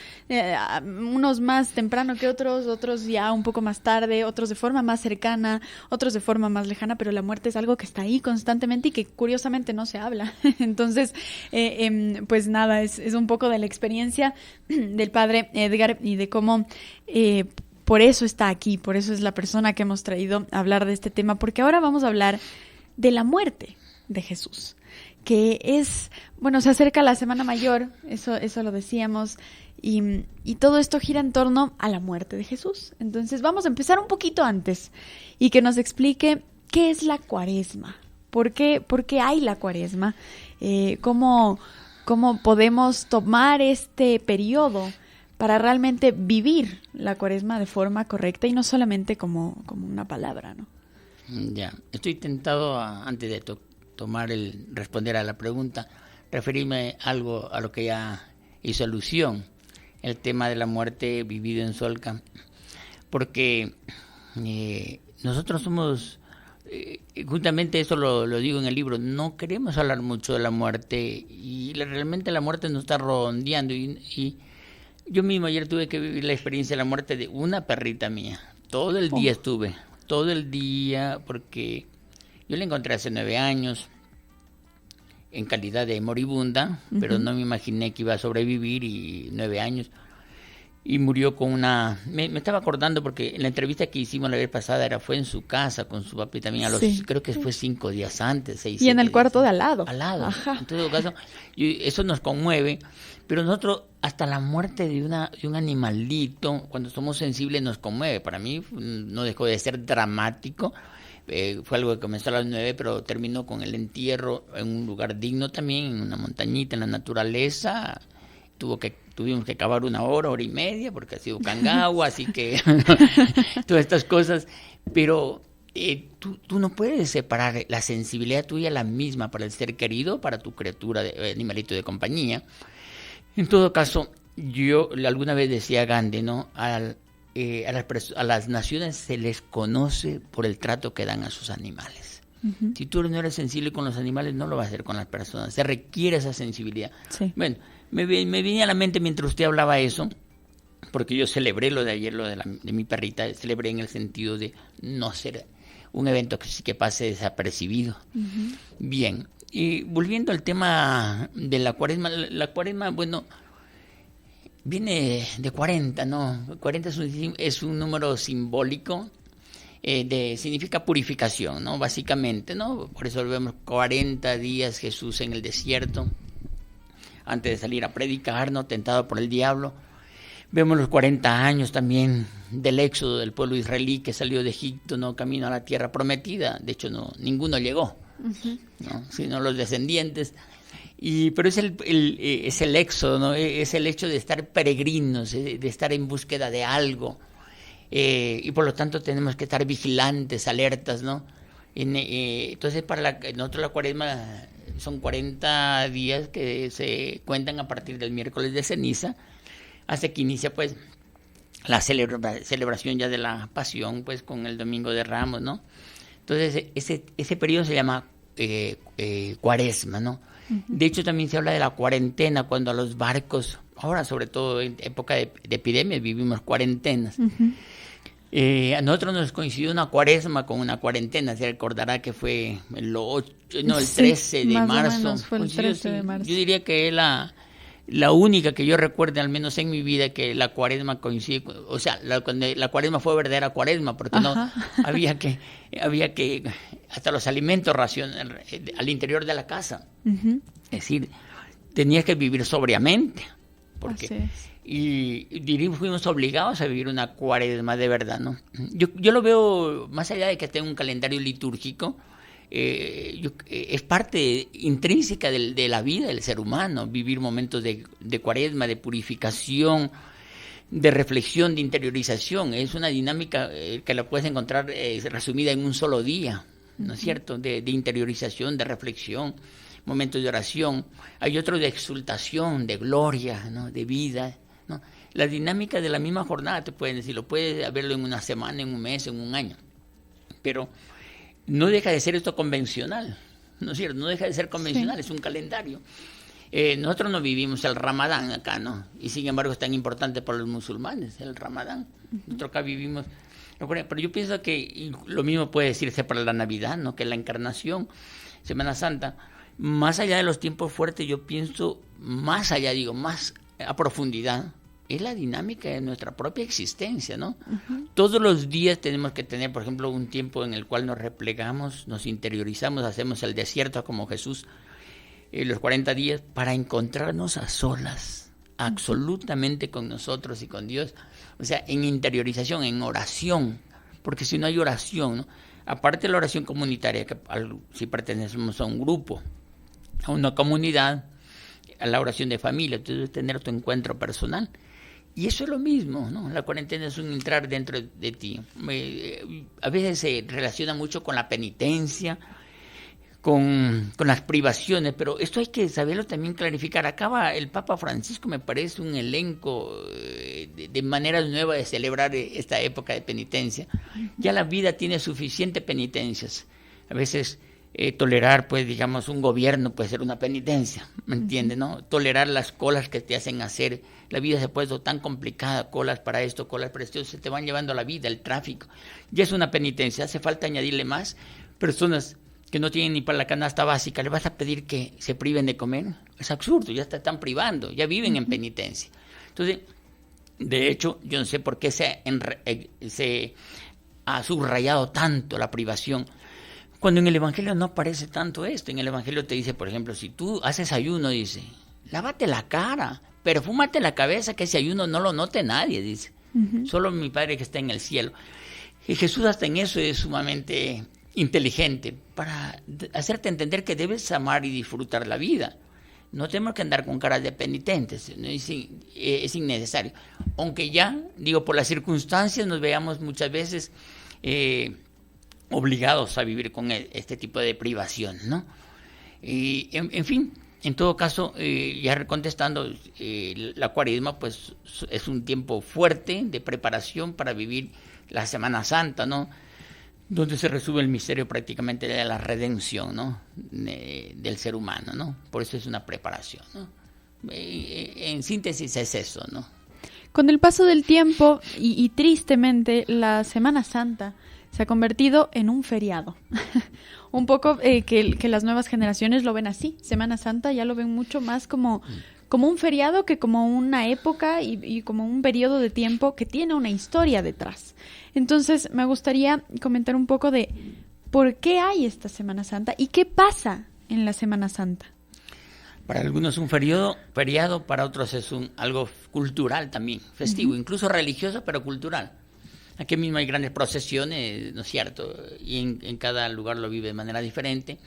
unos más temprano que otros ya un poco más tarde, otros de forma más cercana, otros de forma más lejana, pero la muerte es algo que está ahí constantemente y que curiosamente no se habla. Entonces, pues nada, es un poco de la experiencia del padre Edgar y de cómo por eso está aquí, por eso es la persona que hemos traído a hablar de este tema, porque ahora vamos a hablar de la muerte de Jesús, que es, bueno, se acerca la Semana Mayor, eso lo decíamos, y todo esto gira en torno a la muerte de Jesús. Entonces vamos a empezar un poquito antes y que nos explique qué es la Cuaresma, por qué hay la Cuaresma, cómo podemos tomar este periodo para realmente vivir la Cuaresma de forma correcta y no solamente como una palabra, ¿no? Ya, estoy tentado antes de responder a la pregunta, referirme algo a lo que ya hizo alusión, el tema de la muerte vivido en Solca, porque nosotros somos, justamente eso lo digo en el libro, no queremos hablar mucho de la muerte y realmente la muerte nos está rondeando y yo mismo ayer tuve que vivir la experiencia de la muerte de una perrita mía. Todo el día estuve, todo el día, porque yo la encontré hace 9 años en calidad de moribunda, pero no me imaginé que iba a sobrevivir, y 9 años. Y murió con una... Me estaba acordando porque en la entrevista que hicimos la vez pasada fue en su casa con su papi también, creo que fue 5 días antes, 6 Y en el cuarto de al lado. Al lado. Ajá. En todo caso, eso nos conmueve, pero nosotros hasta la muerte de un animalito, cuando somos sensibles, nos conmueve. Para mí no dejó de ser dramático. Fue algo que comenzó a las 9, pero terminó con el entierro en un lugar digno también, en una montañita, en la naturaleza. Tuvo que tuvimos que cavar 1 hora, 1 hora y media, porque ha sido Cangagua, así que todas estas cosas, pero tú no puedes separar la sensibilidad tuya la misma para el ser querido, para tu criatura, animalito de compañía. En todo caso, yo alguna vez decía a Gandhi, ¿no? A las naciones se les conoce por el trato que dan a sus animales. Uh-huh. Si tú no eres sensible con los animales, no lo vas a hacer con las personas. Se requiere esa sensibilidad. Sí. Bueno, me venía a la mente mientras usted hablaba eso, porque yo celebré lo de ayer, lo de mi perrita, celebré en el sentido de no ser un evento que pase desapercibido. Uh-huh. Bien, y volviendo al tema de la cuaresma, bueno, viene de 40, ¿no? 40 es un número simbólico, significa purificación, ¿no? Básicamente, ¿no? Por eso vemos 40 días Jesús en el desierto, antes de salir a predicar, ¿no? Tentado por el diablo. Vemos los 40 años también del éxodo del pueblo israelí que salió de Egipto, ¿no? Camino a la tierra prometida. De hecho, ninguno llegó, uh-huh, ¿no? Sino los descendientes. Pero es el éxodo, ¿no? Es el hecho de estar peregrinos, de estar en búsqueda de algo. Y por lo tanto tenemos que estar vigilantes, alertas, ¿no? Entonces nosotros la cuaresma son 40 días que se cuentan a partir del miércoles de ceniza, hasta que inicia pues la celebración ya de la pasión, pues con el domingo de Ramos, ¿no? Entonces ese periodo se llama cuaresma, ¿no? Uh-huh. De hecho también se habla de la cuarentena, cuando a los barcos, ahora sobre todo en época de epidemia, vivimos cuarentenas. Uh-huh. A nosotros nos coincidió una cuaresma con una cuarentena, se recordará que fue el 13 de marzo. Fue el 13 de marzo. Yo diría que es la única que yo recuerde, al menos en mi vida, que la cuaresma coincide, o sea, cuando la cuaresma fue verdadera cuaresma, porque no había que hasta los alimentos racionar al interior de la casa. Uh-huh. Es decir, tenías que vivir sobriamente, porque fuimos obligados a vivir una cuaresma de verdad, ¿no? Yo lo veo, más allá de que tenga un calendario litúrgico, es parte intrínseca de la vida del ser humano, vivir momentos de cuaresma, de purificación, de reflexión, de interiorización. Es una dinámica que la puedes encontrar resumida en un solo día, ¿no es cierto? De interiorización, de reflexión, momentos de oración. Hay otros de exultación, de gloria, ¿no? De vida, ¿no? La dinámica de la misma jornada te pueden decir, lo puedes verlo en una semana, en un mes, en un año, pero no deja de ser esto convencional, ¿no es cierto? No deja de ser convencional, sí. Es un calendario. Nosotros no vivimos el Ramadán acá, ¿no? Y sin embargo es tan importante para los musulmanes, el Ramadán. Uh-huh. Nosotros acá vivimos, pero yo pienso que lo mismo puede decirse para la Navidad, ¿no? Que la Encarnación, Semana Santa. Más allá de los tiempos fuertes, yo pienso, más a profundidad, es la dinámica de nuestra propia existencia, ¿no? Uh-huh. Todos los días tenemos que tener, por ejemplo, un tiempo en el cual nos replegamos, nos interiorizamos, hacemos el desierto como Jesús, los 40 días, para encontrarnos a solas, absolutamente con nosotros y con Dios. O sea, en interiorización, en oración, porque si no hay oración, ¿no? Aparte de la oración comunitaria, que si pertenecemos a un grupo, a una comunidad, a la oración de familia, entonces tener tu encuentro personal. Y eso es lo mismo, ¿no? La cuarentena es un entrar dentro de ti. A veces se relaciona mucho con la penitencia, con las privaciones, pero esto hay que saberlo también clarificar. Acaba el Papa Francisco, me parece un elenco de maneras nuevas de celebrar esta época de penitencia. Ya la vida tiene suficientes penitencias. A veces tolerar, pues, digamos, un gobierno puede ser una penitencia, ¿me entiendes, no? Tolerar las colas que te hacen hacer. La vida se ha puesto tan complicada, colas para esto, colas para esto, se te van llevando a la vida, el tráfico. Ya es una penitencia, hace falta añadirle más. Personas que no tienen ni para la canasta básica, ¿le vas a pedir que se priven de comer? Es absurdo, ya te están privando, ya viven en penitencia. Entonces, de hecho, yo no sé por qué se ha subrayado tanto la privación, cuando en el Evangelio no aparece tanto esto. En el Evangelio te dice, por ejemplo, si tú haces ayuno, dice, lávate la cara, perfúmate la cabeza, que ese ayuno no lo note nadie, dice. Uh-huh. Solo mi Padre que está en el cielo. Y Jesús hasta en eso es sumamente inteligente, para hacerte entender que debes amar y disfrutar la vida. no tenemos que andar con caras de penitentes, ¿no? Es innecesario. Aunque ya, digo, por las circunstancias nos veamos muchas veces obligados a vivir con este tipo de privación, ¿no? Y, en fin, en todo caso, ya contestando, la Cuaresma pues es un tiempo fuerte de preparación para vivir la Semana Santa, ¿no? Donde se resume el misterio prácticamente de la redención, ¿no? Del ser humano, ¿no? Por eso es una preparación, ¿no? En síntesis es eso, ¿no? Con el paso del tiempo y tristemente la Semana Santa se ha convertido en un feriado. Un poco que las nuevas generaciones lo ven así. Semana Santa ya lo ven mucho más como un feriado que como una época y como un periodo de tiempo que tiene una historia detrás. Entonces me gustaría comentar un poco de por qué hay esta Semana Santa y qué pasa en la Semana Santa. Para algunos es un feriado, para otros es algo cultural también, festivo, incluso religioso, pero cultural. Aquí mismo hay grandes procesiones, ¿no es cierto? Y en cada lugar lo vive de manera diferente.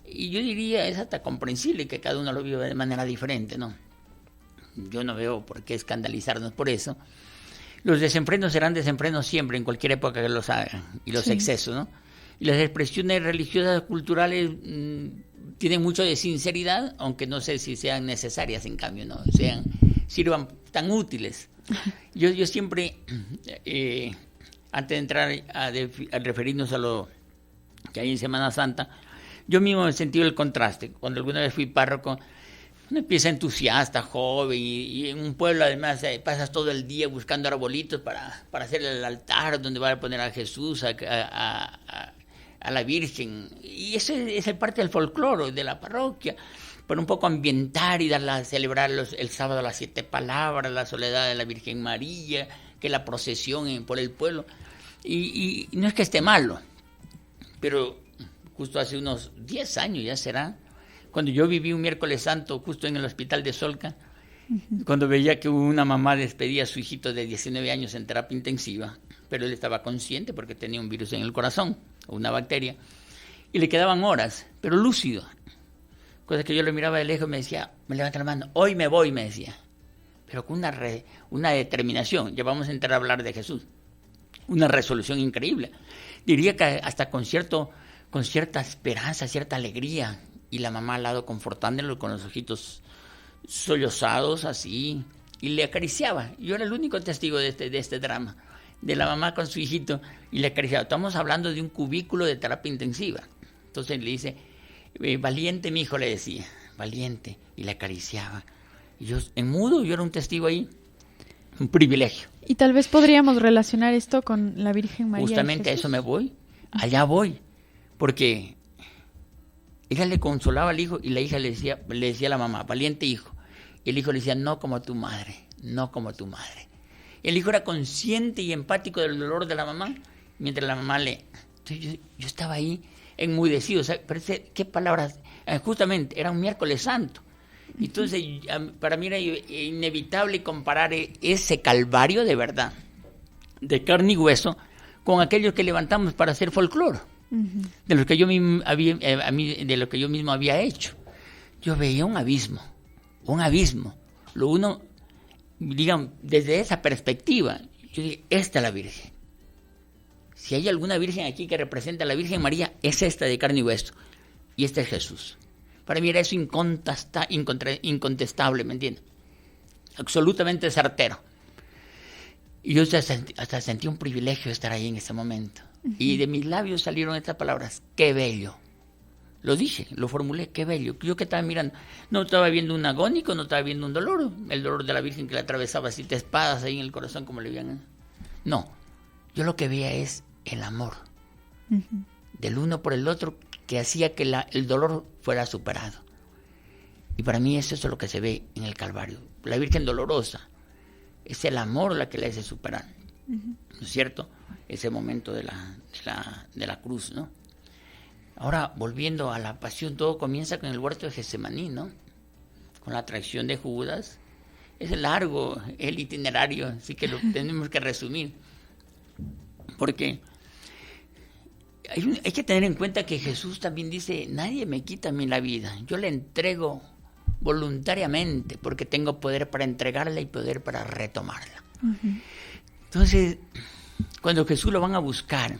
Y yo diría, es hasta comprensible que cada uno lo vive de manera diferente, ¿no? Yo no veo por qué escandalizarnos por eso. Los desenfrenos serán desenfrenos siempre, en cualquier época que los hagan, y los excesos, ¿no? Y las expresiones religiosas, culturales, tienen mucho de sinceridad, aunque no sé si sean necesarias, en cambio, ¿no? Sirvan tan útiles. Yo siempre, antes de entrar a referirnos a lo que hay en Semana Santa, yo mismo he sentido el contraste. Cuando alguna vez fui párroco, uno empieza entusiasta, joven, y en un pueblo además pasas todo el día buscando arbolitos para hacer el altar donde va a poner a Jesús, a la Virgen. Y eso es parte del folclore de la parroquia, para un poco ambientar y celebrar el sábado las 7 palabras, la soledad de la Virgen María, que la procesión por el pueblo. Y no es que esté malo, pero justo hace unos 10 años ya será, cuando yo viví un miércoles santo justo en el hospital de Solca, cuando veía que una mamá despedía a su hijito de 19 años en terapia intensiva, pero él estaba consciente porque tenía un virus en el corazón, o una bacteria, y le quedaban horas, pero lúcido. Cosa que yo lo miraba de lejos y me decía, me levanta la mano, hoy me voy, me decía, pero con una determinación. Ya vamos a entrar a hablar de Jesús, una resolución increíble. Diría que hasta con cierta esperanza, cierta alegría, y la mamá al lado confortándolo con los ojitos sollozados así, y le acariciaba. Yo era el único testigo de este drama, de la mamá con su hijito, y le acariciaba. Estamos hablando de un cubículo de terapia intensiva. Entonces le dice, valiente mi hijo, le decía, valiente, y le acariciaba. Y yo, en mudo, yo era un testigo ahí, un privilegio. Y tal vez podríamos relacionar esto con la Virgen María. Justamente a eso me voy, allá voy, porque ella le consolaba al hijo y la hija le decía a la mamá, valiente hijo. Y el hijo le decía, no como tu madre, no como tu madre. El hijo era consciente y empático del dolor de la mamá, mientras la mamá Entonces yo estaba ahí enmudecido, ¿sabes? Pero ¿qué palabras? Justamente, era un miércoles santo. Entonces, para mí era inevitable comparar ese calvario de verdad, de carne y hueso, con aquellos que levantamos para hacer folclore. De lo que yo mismo había hecho. Yo veía un abismo. Digamos, desde esa perspectiva, yo dije, esta es la Virgen. Si hay alguna Virgen aquí que representa a la Virgen María, es esta de carne y hueso. Y este es Jesús. Para mí era eso incontestable, ¿me entiendes? Absolutamente certero. Y yo hasta sentí un privilegio de estar ahí en ese momento. Y de mis labios salieron estas palabras, qué bello. Lo dije, lo formulé, qué bello. Yo que estaba mirando, no estaba viendo un agónico, no estaba viendo un dolor, el dolor de la Virgen que le atravesaba 7 espadas ahí en el corazón como le veían. No, yo lo que veía es el amor del uno por el otro que hacía que el dolor fuera superado. Y para mí eso es lo que se ve en el Calvario. La Virgen dolorosa es el amor la que le hace superar. ¿No es cierto? Ese momento de la cruz, ¿no? Ahora, volviendo a la pasión, todo comienza con el huerto de Getsemaní, ¿no? Con la traición de Judas. Es largo el itinerario, así que lo tenemos que resumir. Porque hay que tener en cuenta que Jesús también dice, nadie me quita a mí la vida, yo le entrego voluntariamente, porque tengo poder para entregarla y poder para retomarla. Entonces, cuando Jesús lo van a buscar,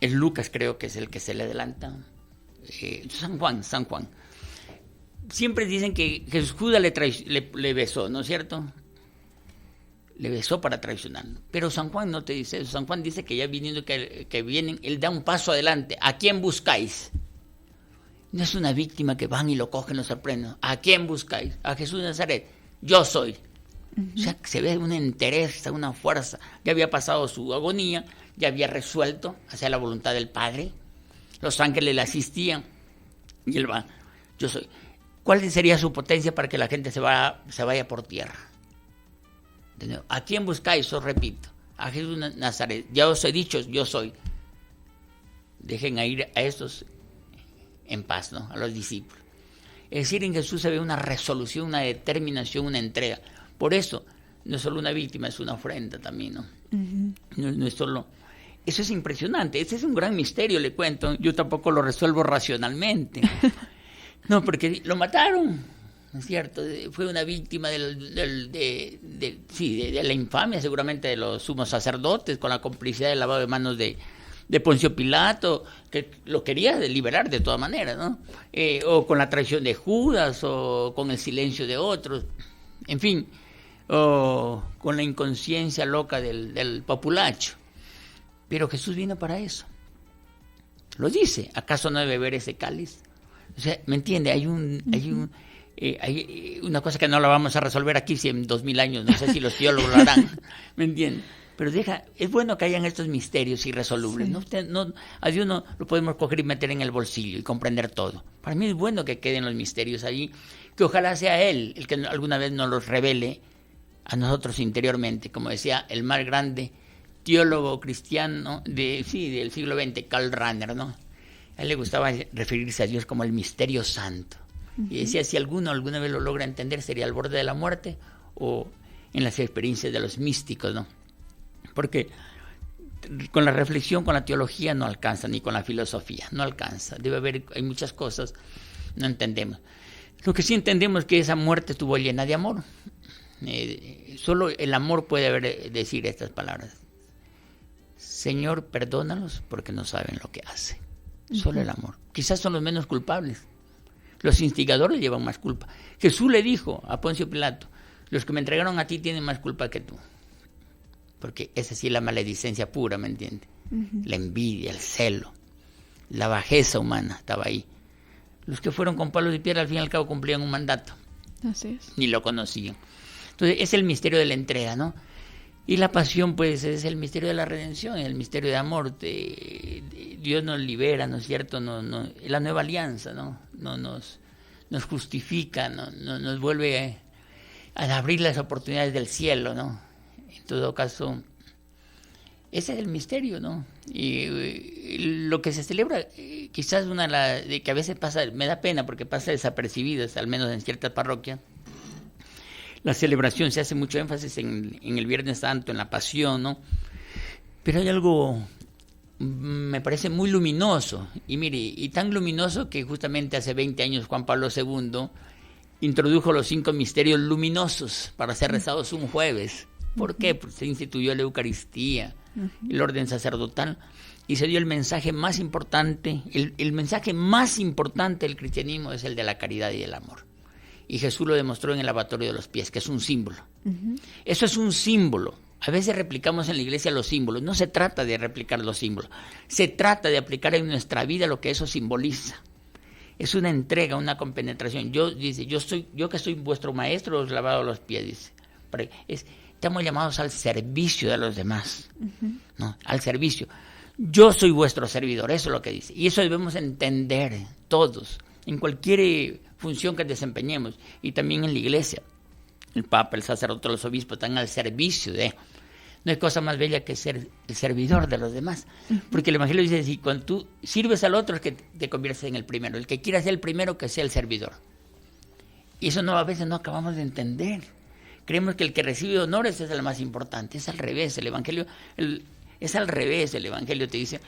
es Lucas, creo que es el que se le adelanta, San Juan, siempre dicen que Judas le besó, ¿no es cierto? Le besó para traicionarlo. Pero San Juan no te dice eso. San Juan dice que ya viniendo, que vienen, él da un paso adelante. ¿A quién buscáis? No es una víctima que van y lo cogen, lo sorprenden. ¿A quién buscáis? A Jesús de Nazaret. Yo soy. O sea, se ve una entereza, una fuerza. Ya había pasado su agonía, ya había resuelto hacia la voluntad del Padre. Los ángeles le asistían. Y él va, yo soy. ¿Cuál sería su potencia para que la gente se vaya por tierra? ¿A quién buscáis? Os repito, a Jesús de Nazaret. Ya os he dicho, yo soy. Dejen ir a estos en paz, ¿no? A los discípulos. Es decir, en Jesús se ve una resolución, una determinación, una entrega. Por eso, no es solo una víctima, es una ofrenda también, ¿no? No es solo... Eso es impresionante, ese es un gran misterio, le cuento. Yo tampoco lo resuelvo racionalmente. No, porque lo mataron. ¿No es cierto? Fue una víctima de la infamia seguramente de los sumos sacerdotes, con la complicidad del lavado de manos de Poncio Pilato, que lo quería liberar de todas maneras, ¿no? O con la traición de Judas, o con el silencio de otros, en fin, o con la inconsciencia loca del populacho. Pero Jesús vino para eso. Lo dice, ¿acaso no debe beber ese cáliz? O sea, ¿me entiende? Hay una cosa que no la vamos a resolver aquí si en 2000 años, no sé si los teólogos lo harán, ¿me entiende? Pero es bueno que hayan estos misterios irresolubles, sí. No, a Dios no lo podemos coger y meter en el bolsillo y comprender todo. Para mí es bueno que queden los misterios allí, que ojalá sea Él el que alguna vez nos los revele a nosotros interiormente, como decía el más grande teólogo cristiano del siglo XX, Karl Rahner, ¿no? A él le gustaba referirse a Dios como el misterio santo. Y decía, si alguna vez lo logra entender, sería al borde de la muerte o en las experiencias de los místicos, ¿no? Porque con la reflexión, con la teología no alcanza, ni con la filosofía, no alcanza. Hay muchas cosas, no entendemos. Lo que sí entendemos es que esa muerte estuvo llena de amor. Solo el amor puede decir estas palabras. Señor, perdónalos porque no saben lo que hacen. Solo el amor. Quizás son los menos culpables. Los instigadores llevan más culpa. Jesús le dijo a Poncio Pilato, los que me entregaron a ti tienen más culpa que tú. Porque esa sí es la maledicencia pura, ¿me entiendes? La envidia, el celo, la bajeza humana estaba ahí. Los que fueron con palos de piedra al fin y al cabo cumplían un mandato. Así es. Ni lo conocían. Entonces es el misterio de la entrega, ¿no? Y la pasión, pues, es el misterio de la redención, el misterio de amor. Dios nos libera, ¿no es cierto? La nueva alianza, ¿no? Nos justifica, nos vuelve a abrir las oportunidades del cielo, ¿no? En todo caso, ese es el misterio, ¿no? Y lo que se celebra, quizás de que a veces pasa, me da pena porque pasa desapercibidas, al menos en ciertas parroquias. La celebración, se hace mucho énfasis en el Viernes Santo, en la Pasión, ¿no? Pero hay algo, me parece muy luminoso, y mire, y tan luminoso que justamente hace 20 años Juan Pablo II introdujo los 5 misterios luminosos para ser rezados un jueves. ¿Por qué? Porque se instituyó la Eucaristía, el orden sacerdotal, y se dio el mensaje más importante, el mensaje más importante del cristianismo es el de la caridad y del amor. Y Jesús lo demostró en el lavatorio de los pies, que es un símbolo. Eso es un símbolo. A veces replicamos en la iglesia los símbolos. No se trata de replicar los símbolos. Se trata de aplicar en nuestra vida lo que eso simboliza. Es una entrega, una compenetración. Yo que soy vuestro maestro, os he lavado los pies, dice. Estamos llamados al servicio de los demás. ¿No? Al servicio. Yo soy vuestro servidor, eso es lo que dice. Y eso debemos entender todos, en cualquier función que desempeñemos, y también en la iglesia. El Papa, el sacerdote, los obispos están al servicio de... No hay cosa más bella que ser el servidor de los demás. Porque el Evangelio dice, si cuando tú sirves al otro es que te conviertes en el primero. El que quiera ser el primero, que sea el servidor. Y eso a veces no acabamos de entender. Creemos que el que recibe honores es el más importante. Es al revés. El Evangelio es al revés. El Evangelio te dice,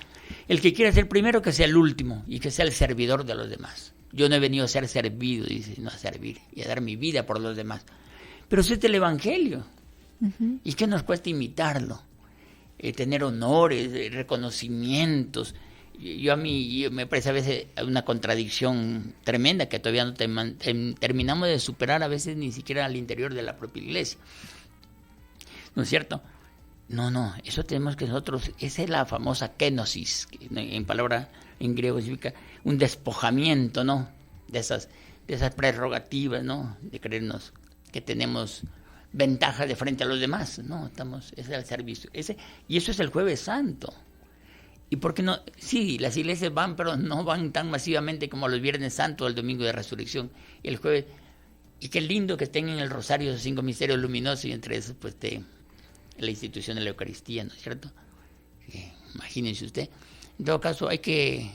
el que quiera ser el primero, que sea el último y que sea el servidor de los demás. Yo no he venido a ser servido, dice, no a servir, y a dar mi vida por los demás. Pero ese es el Evangelio. Uh-huh. ¿Y qué nos cuesta imitarlo? Tener honores, reconocimientos. Yo me parece a veces una contradicción tremenda que todavía no terminamos de superar a veces ni siquiera al interior de la propia iglesia. ¿No es cierto? No, eso tenemos que nosotros, esa es la famosa kenosis, que en palabra en griego significa un despojamiento, ¿no? De esas prerrogativas, ¿no? De creernos que tenemos ventaja de frente a los demás, ¿no? Ese es el servicio. Y eso es el Jueves Santo. ¿Y por qué no? Sí, las iglesias van, pero no van tan masivamente como los Viernes Santos o el Domingo de Resurrección. Y el jueves, y qué lindo que tengan el rosario, esos 5 misterios luminosos, y entre esos, pues, la institución de la Eucaristía, ¿no es cierto? Imagínense usted. En todo caso, hay que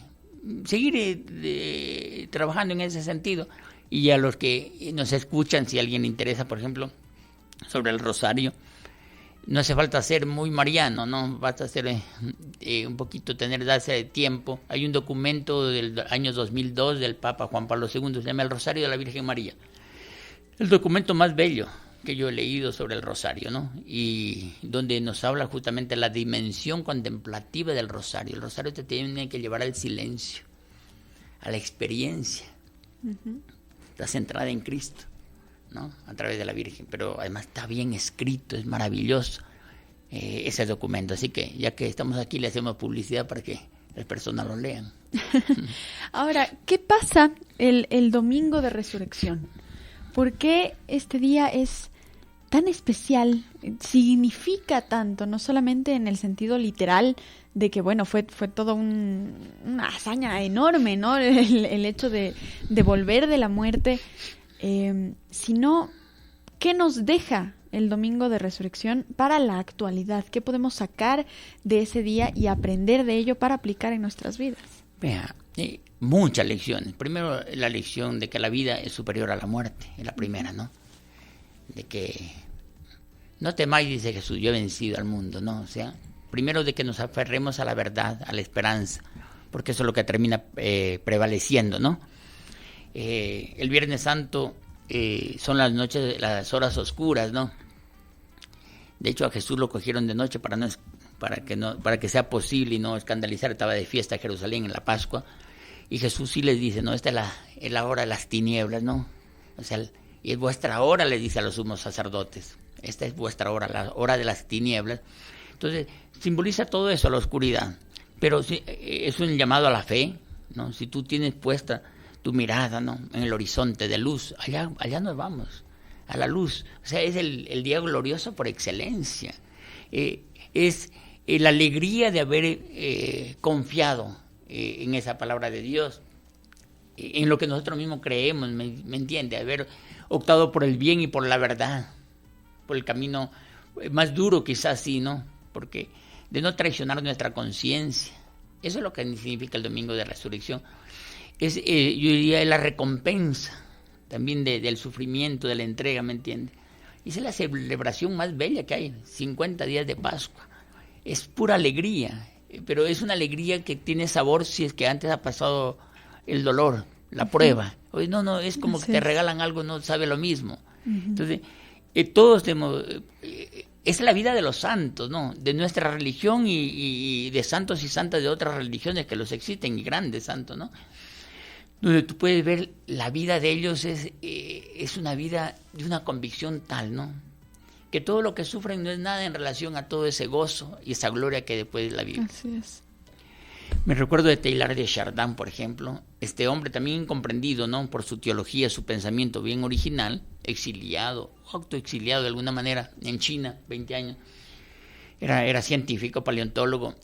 seguir trabajando en ese sentido. Y a los que nos escuchan, si a alguien le interesa, por ejemplo, sobre el rosario, no hace falta ser muy mariano, ¿no? Basta ser un poquito, darse de tiempo. Hay un documento del año 2002 del Papa Juan Pablo II, se llama El Rosario de la Virgen María. El documento más bello que yo he leído sobre el rosario, ¿no? Y donde nos habla justamente de la dimensión contemplativa del rosario. El rosario te tiene que llevar al silencio, a la experiencia. Uh-huh. Está centrada en Cristo, ¿no? A través de la Virgen, pero además está bien escrito, es maravilloso ese documento. Así que ya que estamos aquí, le hacemos publicidad para que las personas lo lean. Ahora, ¿qué pasa el Domingo de Resurrección? ¿Por qué este día es tan especial? Significa tanto, no solamente en el sentido literal de que, bueno, fue todo una hazaña enorme, ¿no? El hecho de volver de la muerte, sino qué nos deja el Domingo de Resurrección para la actualidad. ¿Qué podemos sacar de ese día y aprender de ello para aplicar en nuestras vidas? Vea, muchas lecciones. Primero, la lección de que la vida es superior a la muerte, es la primera, ¿no? De que no temáis, dice Jesús, yo he vencido al mundo, ¿no? O sea, primero de que nos aferremos a la verdad, a la esperanza, porque eso es lo que termina prevaleciendo, ¿no? El Viernes Santo son las noches, las horas oscuras, ¿no? De hecho, a Jesús lo cogieron de noche para que sea posible y no escandalizar. Estaba de fiesta Jerusalén en la Pascua, y Jesús sí les dice, no, esta es la hora de las tinieblas, ¿no? O sea, y es vuestra hora, le dice a los sumos sacerdotes. Esta es vuestra hora, la hora de las tinieblas. Entonces, simboliza todo eso, la oscuridad. Pero sí, es un llamado a la fe, ¿no? Si tú tienes puesta tu mirada, ¿no?, en el horizonte de luz, allá nos vamos, a la luz. O sea, es el día glorioso por excelencia. Es la alegría de haber confiado en esa palabra de Dios, en lo que nosotros mismos creemos, ¿me entiende? Haber optado por el bien y por la verdad, por el camino más duro quizás, sí, ¿no? Porque de no traicionar nuestra conciencia. Eso es lo que significa el Domingo de Resurrección. Es, yo diría, es la recompensa también del sufrimiento, de la entrega, ¿me entiende? Y es la celebración más bella que hay, 50 días de Pascua. Es pura alegría, pero es una alegría que tiene sabor si es que antes ha pasado el dolor, la prueba. Hoy no, es como que te regalan algo, no sabe lo mismo. Entonces, todos tenemos... es la vida de los santos, ¿no? De nuestra religión y de santos y santas de otras religiones que los existen, y grandes santos, ¿no? Donde tú puedes ver la vida de ellos es una vida de una convicción tal, ¿no? Que todo lo que sufren no es nada en relación a todo ese gozo y esa gloria que después la vive. Así es. Me recuerdo de Teilhard de Chardin, por ejemplo, este hombre también incomprendido, ¿no?, por su teología, su pensamiento bien original, exiliado, autoexiliado de alguna manera en China, 20 años, era científico, paleontólogo,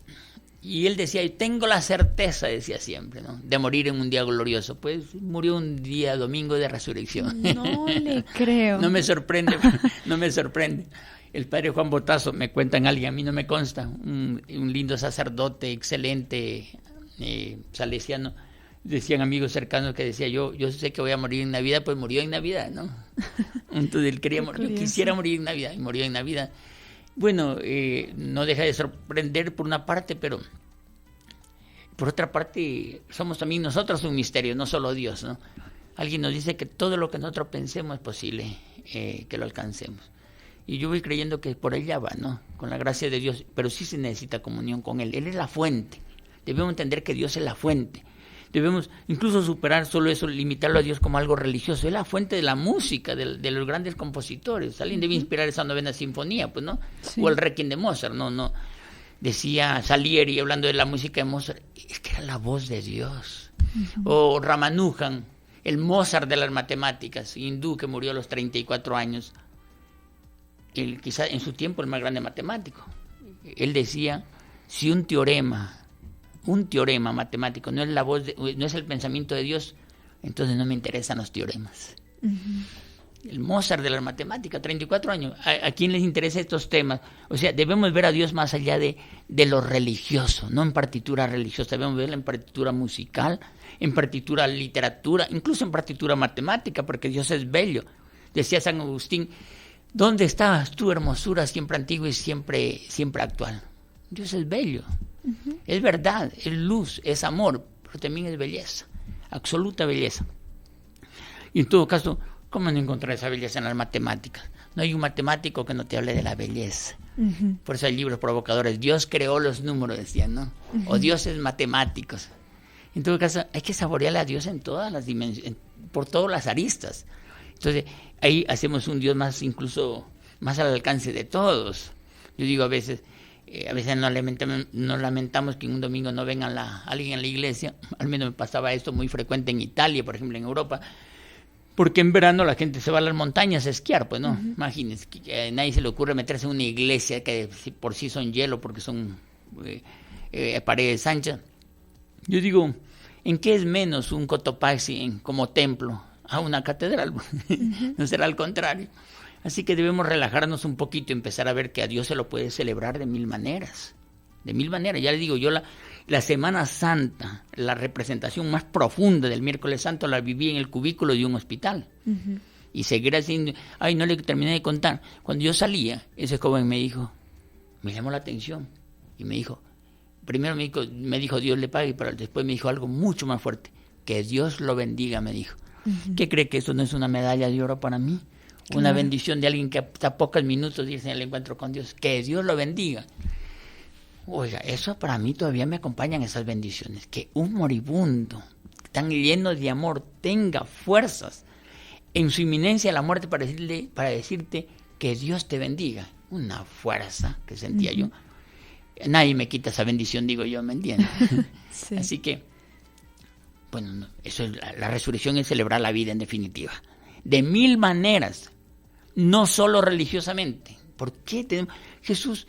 y él decía, yo tengo la certeza, decía siempre, ¿no?, de morir en un día glorioso. Pues murió un día Domingo de Resurrección. No le creo. No me sorprende, no me sorprende. El padre Juan Botazo, me cuentan alguien, a mí no me consta, un lindo sacerdote, excelente, salesiano. Decían amigos cercanos que decía, yo sé que voy a morir en Navidad, pues murió en Navidad, ¿no? Entonces él quería morir, yo quisiera morir en Navidad, y murió en Navidad. Bueno, no deja de sorprender por una parte, pero por otra parte, somos también nosotros un misterio, no solo Dios, ¿no? Alguien nos dice que todo lo que nosotros pensemos es posible que lo alcancemos. Y yo voy creyendo que por allá va, ¿no? Con la gracia de Dios, pero sí se necesita comunión con Él. Él es la fuente. Debemos entender que Dios es la fuente. Debemos incluso superar solo eso, limitarlo a Dios como algo religioso. Es la fuente de la música, de los grandes compositores. Alguien debe inspirar esa novena sinfonía, pues, ¿no? Sí. O el Requiem de Mozart, no. Decía Salieri, hablando de la música de Mozart, es que era la voz de Dios. O Ramanujan, el Mozart de las matemáticas, hindú que murió a los 34 años. Él, quizá en su tiempo el más grande matemático. Él decía, si un teorema matemático no es la voz no es el pensamiento de Dios, entonces no me interesan los teoremas. El Mozart de las matemáticas, 34 años. ¿A quién les interesa estos temas? O sea, debemos ver a Dios más allá de lo religioso, no en partitura religiosa, debemos verlo en partitura musical, en partitura literatura, incluso en partitura matemática, porque Dios es bello. Decía San Agustín, ¿dónde estabas tú, hermosura, siempre antigua y siempre actual? Dios es bello, es verdad, es luz, es amor, pero también es belleza, absoluta belleza. Y en todo caso, ¿cómo no encontrar esa belleza en las matemáticas? No hay un matemático que no te hable de la belleza. Por eso hay libros provocadores. Dios creó los números, decían, ¿no? O dioses matemáticos. En todo caso, hay que saborearle a Dios en todas las dimensiones, por todas las aristas. Entonces, ahí hacemos un Dios incluso más al alcance de todos. Yo digo a veces nos lamentamos que un domingo no venga alguien a la iglesia. Al menos me pasaba esto muy frecuente en Italia, por ejemplo, en Europa. Porque en verano la gente se va a las montañas a esquiar, pues, ¿no? Imagínense, que a nadie se le ocurre meterse en una iglesia que por sí son hielo, porque son paredes anchas. Yo digo, ¿en qué es menos un Cotopaxi como templo a una catedral? No será al contrario. Así que debemos relajarnos un poquito y empezar a ver que a Dios se lo puede celebrar de mil maneras. De mil maneras. Ya les digo, yo la Semana Santa, la representación más profunda del Miércoles Santo la viví en el cubículo de un hospital. Y seguirá siendo... Ay, no le terminé de contar. Cuando yo salía, ese joven me llamó la atención. Y me dijo, primero me dijo Dios le pague, pero después me dijo algo mucho más fuerte. Que Dios lo bendiga, me dijo. ¿Qué cree que eso no es una medalla de oro para mí? Claro. Una bendición de alguien que a pocos minutos dice el encuentro con Dios. Que Dios lo bendiga. Oiga, eso para mí todavía me acompañan esas bendiciones. Que un moribundo tan lleno de amor tenga fuerzas en su inminencia a la muerte para decirte que Dios te bendiga. Una fuerza que sentía yo. Nadie me quita esa bendición, digo yo, ¿me entiendes? Sí. Así que, bueno, eso es la resurrección es celebrar la vida en definitiva. De mil maneras, no solo religiosamente. ¿Por qué Jesús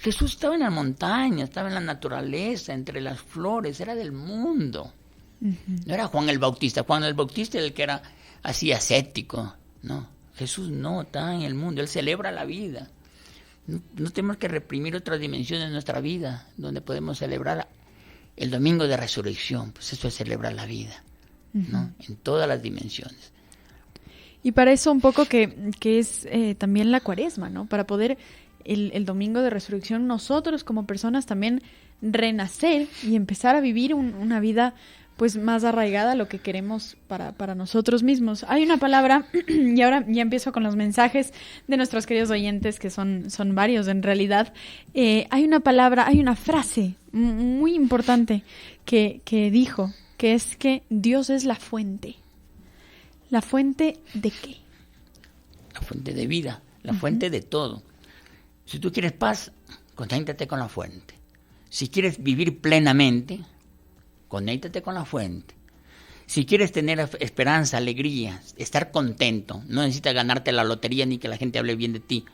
estaba en la montaña, estaba en la naturaleza, entre las flores, era del mundo. No era Juan el Bautista. Juan el Bautista era el que era así ascético. No, Jesús no, está en el mundo, Él celebra la vida. No tenemos que reprimir otras dimensiones de nuestra vida, donde podemos celebrar el domingo de resurrección. Pues eso es celebrar la vida, ¿no? En todas las dimensiones. Y para eso un poco que es también la Cuaresma, ¿no? Para poder el domingo de resurrección nosotros como personas también renacer y empezar a vivir una vida pues más arraigada a lo que queremos para nosotros mismos. Hay una palabra, y ahora ya empiezo con los mensajes de nuestros queridos oyentes, que son varios en realidad. Hay una palabra, hay una frase muy importante que dijo, que es que Dios es la fuente. ¿La fuente de qué? La fuente de vida, la fuente de todo. Si tú quieres paz, conéctate con la fuente. Si quieres vivir plenamente, conéctate con la fuente. Si quieres tener esperanza, alegría, estar contento, no necesitas ganarte la lotería ni que la gente hable bien de ti.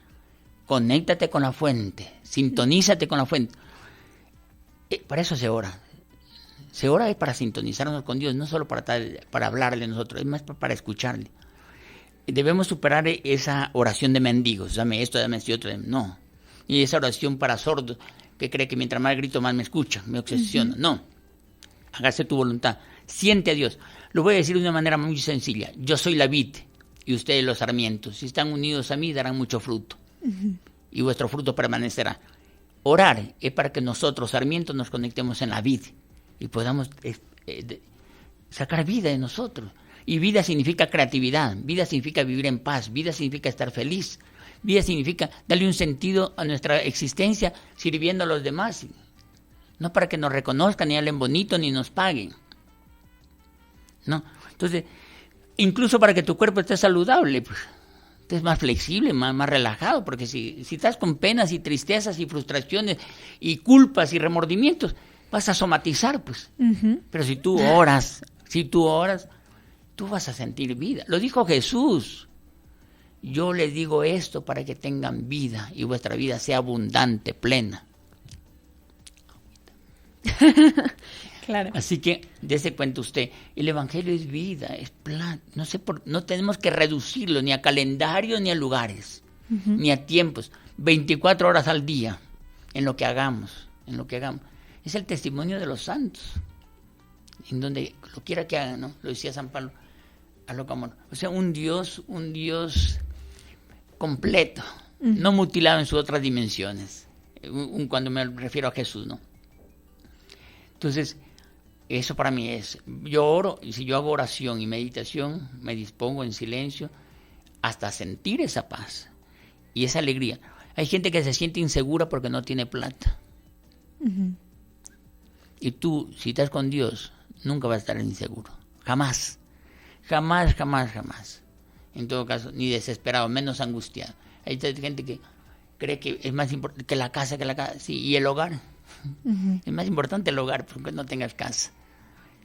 Conéctate con la fuente, sintonízate con la fuente. Para eso se ora. Se ora es para sintonizarnos con Dios, no solo para hablarle a nosotros, es más para escucharle. Debemos superar esa oración de mendigos, dame esto, dame esto y otro. No. Y esa oración para sordos, que cree que mientras más grito más me escucha, me obsesiona. No. Hágase tu voluntad. Siente a Dios. Lo voy a decir de una manera muy sencilla. Yo soy la vid y ustedes los sarmientos. Si están unidos a mí, darán mucho fruto. Y vuestro fruto permanecerá. Orar es para que nosotros, sarmientos, nos conectemos en la vid. y podamos sacar vida de nosotros. Y vida significa creatividad, vida significa vivir en paz, vida significa estar feliz, vida significa darle un sentido a nuestra existencia sirviendo a los demás. No para que nos reconozcan, ni hablen bonito, ni nos paguen. No. Entonces, incluso para que tu cuerpo esté saludable, pues, estés más flexible, más relajado, porque si estás con penas y tristezas y frustraciones y culpas y remordimientos, vas a somatizar, pues. Uh-huh. Pero si tú oras, tú vas a sentir vida. Lo dijo Jesús. Yo les digo esto para que tengan vida y vuestra vida sea abundante, plena. Claro. Así que dése cuenta usted, el evangelio es vida, es plan. No tenemos que reducirlo ni a calendarios ni a lugares, uh-huh, ni a tiempos. 24 horas al día en lo que hagamos. Es el testimonio de los santos. En donde lo quiera que hagan, ¿no? Lo decía San Pablo, a lo como. O sea, un Dios completo, uh-huh, no mutilado en sus otras dimensiones. Cuando me refiero a Jesús, ¿no? Entonces, eso para mí es, yo oro, y si yo hago oración y meditación, me dispongo en silencio hasta sentir esa paz y esa alegría. Hay gente que se siente insegura porque no tiene plata. Uh-huh. Y tú, si estás con Dios, nunca vas a estar inseguro. Jamás. En todo caso, ni desesperado, menos angustiado. Hay gente que cree que es más importante que la casa, sí, y el hogar. Uh-huh. Es más importante el hogar, porque no tengas casa.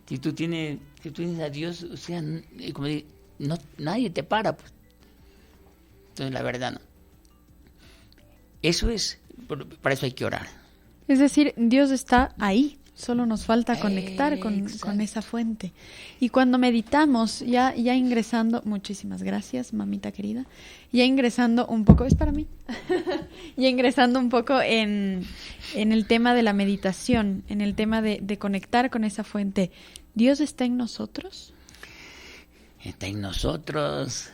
Si tú tienes a Dios, o sea, como digo, nadie te para, pues. Entonces, la verdad, no. Eso es, para eso hay que orar. Es decir, Dios está ahí, solo nos falta conectar con esa fuente. Y cuando meditamos, ya ingresando, muchísimas gracias, mamita querida, ya ingresando un poco, es para mí, ya ingresando un poco en el tema de la meditación, en el tema de conectar con esa fuente, ¿Dios está en nosotros? Está en nosotros,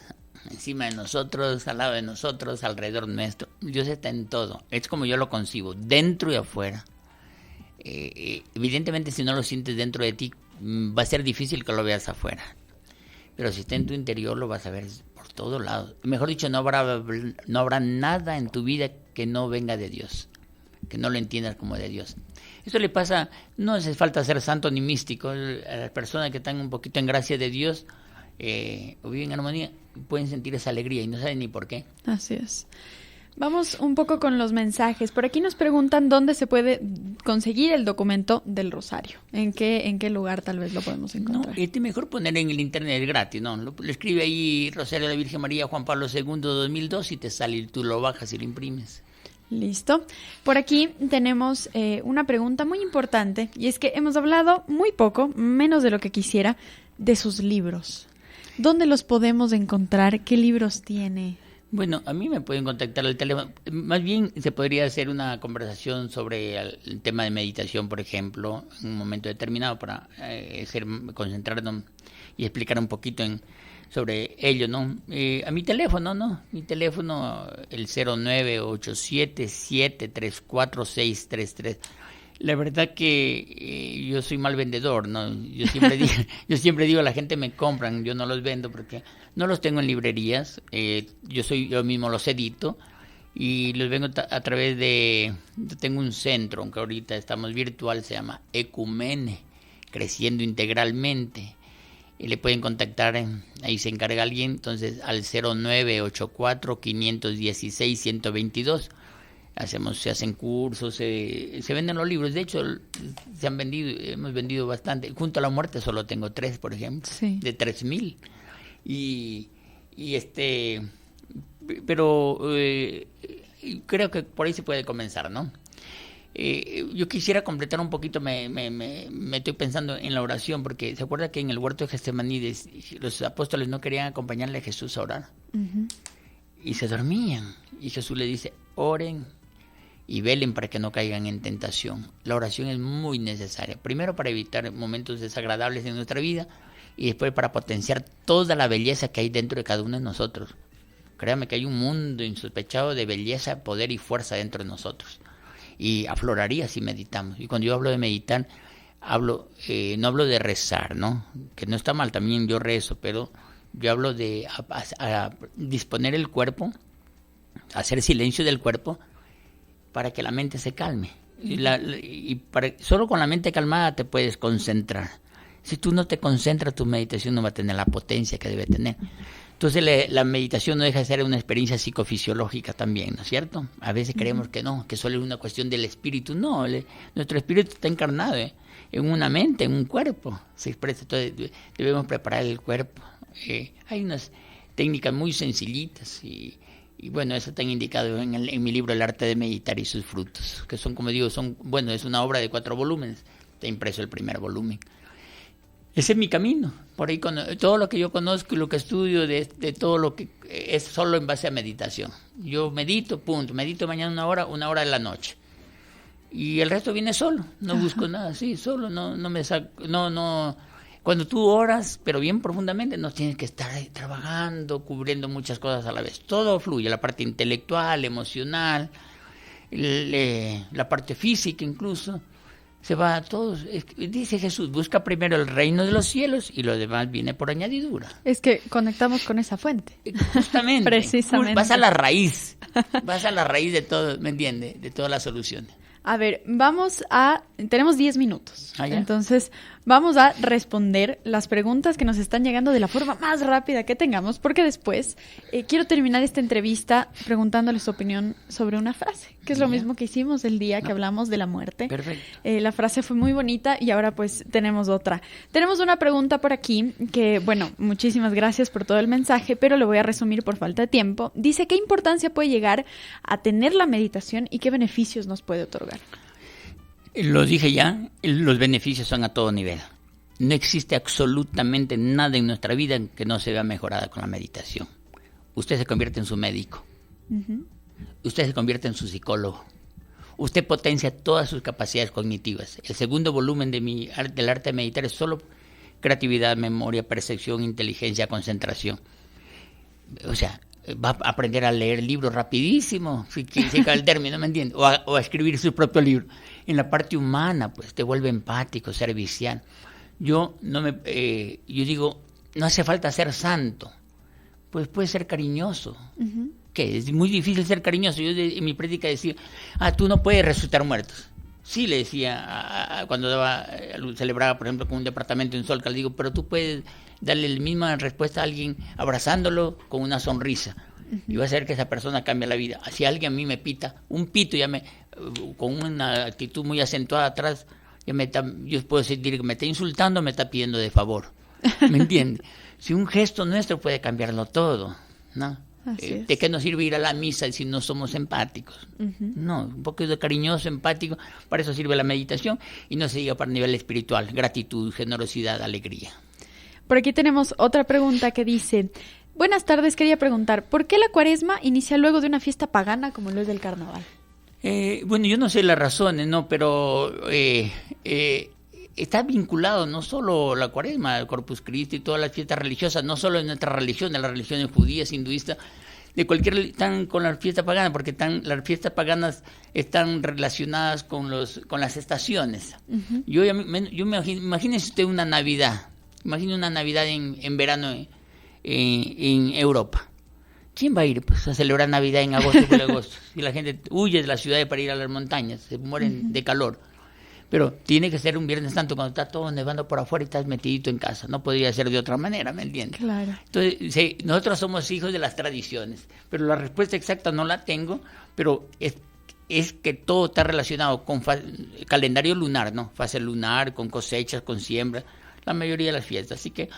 encima de nosotros, al lado de nosotros, alrededor nuestro. Dios está en todo, es como yo lo concibo, dentro y afuera. Evidentemente, si no lo sientes dentro de ti, va a ser difícil que lo veas afuera. Pero si está en tu interior, lo vas a ver por todos lados. Mejor dicho, no habrá nada en tu vida que no venga de Dios, que no lo entiendas como de Dios. Eso le pasa, no hace falta ser santo ni místico. A las personas que están un poquito en gracia de Dios o viven en armonía, pueden sentir esa alegría y no saben ni por qué. Así es. Vamos un poco con los mensajes. Por aquí nos preguntan dónde se puede conseguir el documento del Rosario. ¿En qué lugar tal vez lo podemos encontrar? No, es mejor poner en el internet gratis, ¿no? Lo escribe ahí Rosario de la Virgen María Juan Pablo II 2002 y te sale y tú lo bajas y lo imprimes. Listo. Por aquí tenemos una pregunta muy importante y es que hemos hablado muy poco, menos de lo que quisiera, de sus libros. ¿Dónde los podemos encontrar? ¿Qué libros tiene? Bueno, a mí me pueden contactar al teléfono. Más bien se podría hacer una conversación sobre el tema de meditación, por ejemplo, en un momento determinado para concentrarnos y explicar un poquito sobre ello, ¿no? A mi teléfono, ¿no? Mi teléfono, el 0987734633. La verdad que yo soy mal vendedor, ¿no? Yo siempre digo, la gente me compran, yo no los vendo porque no los tengo en librerías. Yo mismo los edito y los vengo a través yo tengo un centro, aunque ahorita estamos virtual, se llama Ecumene, Creciendo Integralmente. Y le pueden contactar, ahí se encarga alguien, entonces al 0984-516-122. Se hacen cursos, se venden los libros. De hecho, hemos vendido bastante. Junto a la muerte solo tengo 3, por ejemplo, sí, de 3,000. Pero creo que por ahí se puede comenzar, ¿no? Yo quisiera completar un poquito, me estoy pensando en la oración, porque se acuerda que en el huerto de Getsemaní los apóstoles no querían acompañarle a Jesús a orar. Uh-huh. Y se dormían. Y Jesús le dice, oren y velen para que no caigan en tentación. La oración es muy necesaria. Primero para evitar momentos desagradables en nuestra vida y después para potenciar toda la belleza que hay dentro de cada uno de nosotros. Créame que hay un mundo insospechado de belleza, poder y fuerza dentro de nosotros. Y afloraría si meditamos. Y cuando yo hablo de meditar, no hablo de rezar, ¿no? Que no está mal, también yo rezo, pero yo hablo de a disponer el cuerpo, hacer silencio del cuerpo para que la mente se calme. Solo con la mente calmada te puedes concentrar. Si tú no te concentras, tu meditación no va a tener la potencia que debe tener. Entonces la meditación no deja de ser una experiencia psicofisiológica también, ¿no es cierto? A veces creemos que no, que solo es una cuestión del espíritu. No, nuestro espíritu está encarnado en una mente, en un cuerpo. Se expresa. Entonces debemos preparar el cuerpo. Hay unas técnicas muy sencillitas y bueno, eso está indicado en mi libro El arte de meditar y sus frutos, que son, como digo, es una obra de 4 volúmenes. Está impreso el primer volumen. Ese es mi camino. Por ahí todo lo que yo conozco y lo que estudio de todo lo que es solo en base a meditación. Yo medito, punto. Medito mañana una hora de la noche. Y el resto viene solo. No busco nada, sí, solo. No me saco, no. Cuando tú oras, pero bien profundamente, no tienes que estar ahí trabajando, cubriendo muchas cosas a la vez. Todo fluye, la parte intelectual, emocional, la parte física incluso. Se va a todos. Dice Jesús, busca primero el reino de los cielos y lo demás viene por añadidura. Es que conectamos con esa fuente. Justamente. Precisamente. Vas a la raíz de todo, ¿me entiendes? De todas las soluciones. A ver, tenemos 10 minutos. ¿Ya? Entonces, vamos a responder las preguntas que nos están llegando de la forma más rápida que tengamos, porque después quiero terminar esta entrevista preguntándoles su opinión sobre una frase, que es lo mismo que hicimos el día que hablamos de la muerte. Perfecto. La frase fue muy bonita y ahora pues tenemos otra. Tenemos una pregunta por aquí que, bueno, muchísimas gracias por todo el mensaje, pero lo voy a resumir por falta de tiempo. Dice, ¿qué importancia puede llegar a tener la meditación y qué beneficios nos puede otorgar? Lo dije ya, los beneficios son a todo nivel. No existe absolutamente nada en nuestra vida que no se vea mejorada con la meditación. Usted se convierte en su médico. Uh-huh. Usted se convierte en su psicólogo. Usted potencia todas sus capacidades cognitivas. El segundo volumen del arte de meditar es solo creatividad, memoria, percepción, inteligencia, concentración. O sea, va a aprender a leer libros rapidísimo, si cae el término, ¿me entiendes? O a escribir su propio libro. En la parte humana, pues, te vuelve empático, servicial. Yo digo, no hace falta ser santo, pues puede ser cariñoso. Uh-huh. ¿Qué? Es muy difícil ser cariñoso. Yo en mi prédica decía, tú no puedes resucitar muertos. Sí, le decía, cuando celebraba, por ejemplo, con un departamento en Solca, le digo, pero tú puedes darle la misma respuesta a alguien abrazándolo con una sonrisa. Uh-huh. Y va a hacer que esa persona cambie la vida. Si alguien a mí me pita, un pito, con una actitud muy acentuada atrás, yo puedo sentir que me está insultando, me está pidiendo de favor. ¿Me entiende? Si un gesto nuestro puede cambiarlo todo, ¿no? ¿De qué nos sirve ir a la misa si no somos empáticos? Uh-huh. No, un poquito cariñoso, empático, para eso sirve la meditación y no se llega para el nivel espiritual, gratitud, generosidad, alegría. Por aquí tenemos otra pregunta que dice, buenas tardes, quería preguntar, ¿por qué la cuaresma inicia luego de una fiesta pagana como lo es del carnaval? Bueno, yo no sé las razones, ¿no? Pero está vinculado no solo la cuaresma, el Corpus Christi y todas las fiestas religiosas, no solo en nuestra religión, de las religiones judías, hinduistas, de cualquier, están con las fiestas paganas, porque las fiestas paganas están relacionadas con las estaciones. Uh-huh. Yo imagínese usted una Navidad, imagine una Navidad en verano en Europa. ¿Quién va a ir a celebrar Navidad en agosto y agosto? Si la gente huye de la ciudad para ir a las montañas, se mueren uh-huh. de calor. Pero tiene que ser un Viernes Santo cuando está todo nevando por afuera y estás metidito en casa. No podría ser de otra manera, ¿me entiendes? Claro. Entonces, sí, nosotros somos hijos de las tradiciones, pero la respuesta exacta no la tengo, pero es que todo está relacionado con calendario lunar, ¿no? Fase lunar, con cosechas, con siembra, la mayoría de las fiestas. Así que,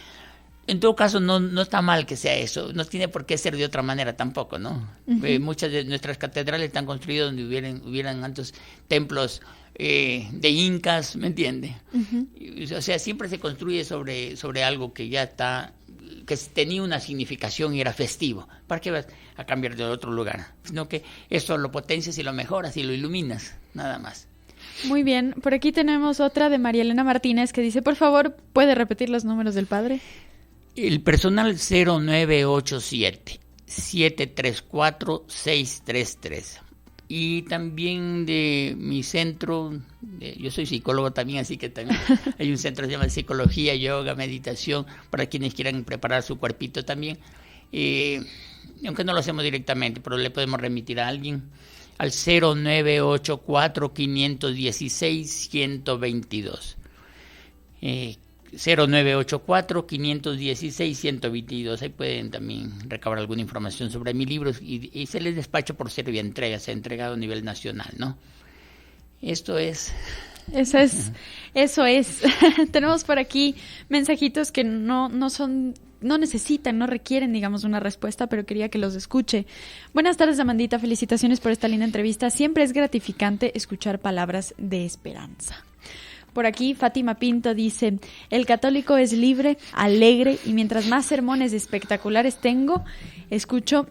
en todo caso, no está mal que sea eso. No tiene por qué ser de otra manera tampoco, ¿no? Uh-huh. Muchas de nuestras catedrales están construidas donde hubieran antes templos de incas, ¿me entiende? Uh-huh. O sea, siempre se construye sobre algo que ya está, que tenía una significación y era festivo. ¿Para qué vas a cambiar de otro lugar? Sino que eso lo potencias y lo mejoras y lo iluminas, nada más. Muy bien, por aquí tenemos otra de María Elena Martínez que dice, por favor, ¿puede repetir los números del padre? El personal 0987 734 633. y también de mi centro, yo soy psicólogo también, así que también hay un centro que se llama Psicología, Yoga, Meditación, para quienes quieran preparar su cuerpito también. Aunque no lo hacemos directamente, pero le podemos remitir a alguien al 0984-516-122. 0984-516-122. Ahí pueden también recabar alguna información sobre mi libro y se les despacho por servia entrega, se ha entregado a nivel nacional, ¿no? Esto es... Eso es. Tenemos por aquí mensajitos que no necesitan, no requieren, digamos, una respuesta, pero quería que los escuche. Buenas tardes, Amandita. Felicitaciones por esta linda entrevista. Siempre es gratificante escuchar palabras de esperanza. Por aquí, Fátima Pinto dice, el católico es libre, alegre, y mientras más sermones espectaculares tengo y escucho,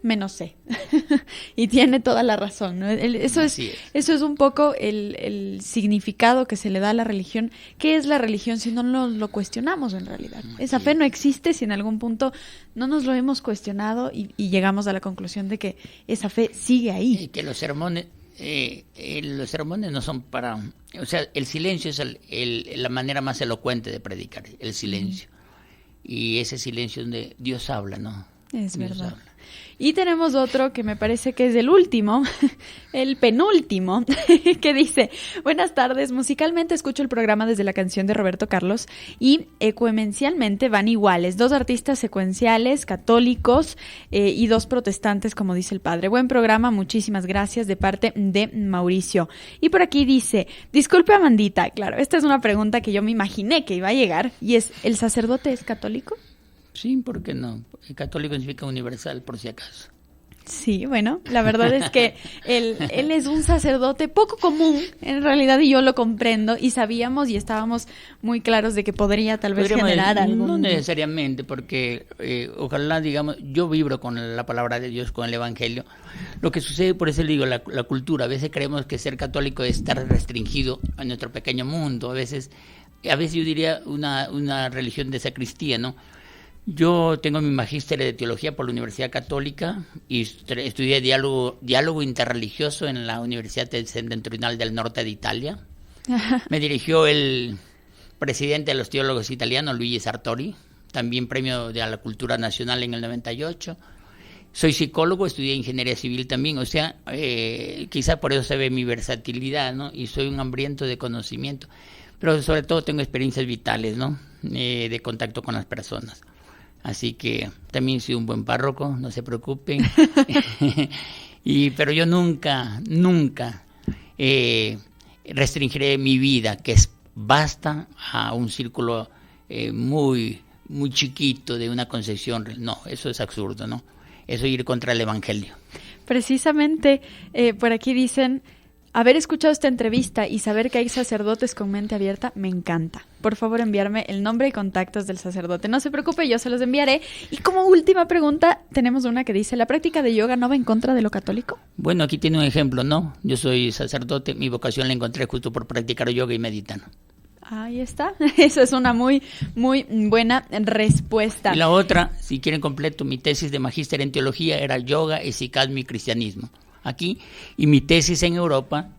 menos sé. Y tiene toda la razón, ¿no? Eso es un poco el significado que se le da a la religión. ¿Qué es la religión si no nos lo cuestionamos en realidad? Esa fe no existe si en algún punto no nos lo hemos cuestionado y llegamos a la conclusión de que esa fe sigue ahí. Y que los sermones no son para... O sea, el silencio es la manera más elocuente de predicar, el silencio. Y ese silencio donde Dios habla, ¿no? Es Dios verdad. habla. Y tenemos otro que me parece que es el último, el penúltimo, que dice, buenas tardes, musicalmente escucho el programa desde la canción de Roberto Carlos y ecumencialmente van iguales, 2 artistas secuenciales, católicos y 2 protestantes, como dice el padre. Buen programa, muchísimas gracias de parte de Mauricio. Y por aquí dice, disculpe Amandita, claro, esta es una pregunta que yo me imaginé que iba a llegar y es, ¿el sacerdote es católico? Sí, ¿por qué no? El católico significa universal, por si acaso. Sí, bueno, la verdad es que él es un sacerdote poco común, en realidad, y yo lo comprendo, y sabíamos y estábamos muy claros de que podría tal vez generar algo. No necesariamente, porque ojalá, digamos, yo vibro con la palabra de Dios, con el Evangelio. Lo que sucede, por eso le digo, la cultura, a veces creemos que ser católico es estar restringido a nuestro pequeño mundo, a veces yo diría una religión de sacristía, ¿no? Yo tengo mi magíster de teología por la Universidad Católica y estudié diálogo interreligioso en la Universidad Septentrional del Norte de Italia. Me dirigió el presidente de los teólogos italianos, Luigi Sartori, también premio de la Cultura Nacional en el 98. Soy psicólogo, estudié ingeniería civil también, o sea, quizá por eso se ve mi versatilidad, ¿no? Y soy un hambriento de conocimiento, pero sobre todo tengo experiencias vitales, ¿no? De contacto con las personas. Así que también soy un buen párroco, no se preocupen. Pero yo nunca restringiré mi vida, que es basta a un círculo muy chiquito de una concepción. No, eso es absurdo, ¿no? Eso es ir contra el Evangelio. Precisamente, por aquí dicen, haber escuchado esta entrevista y saber que hay sacerdotes con mente abierta, me encanta. Por favor, enviarme el nombre y contactos del sacerdote. No se preocupe, yo se los enviaré. Y como última pregunta, tenemos una que dice, ¿la práctica de yoga no va en contra de lo católico? Bueno, aquí tiene un ejemplo, ¿no? Yo soy sacerdote, mi vocación la encontré justo por practicar yoga y meditar. Ahí está. Esa es una muy, muy buena respuesta. Y la otra, si quieren completo, mi tesis de magíster en teología era yoga, hesychasmo y cristianismo. Aquí, y mi tesis en Europa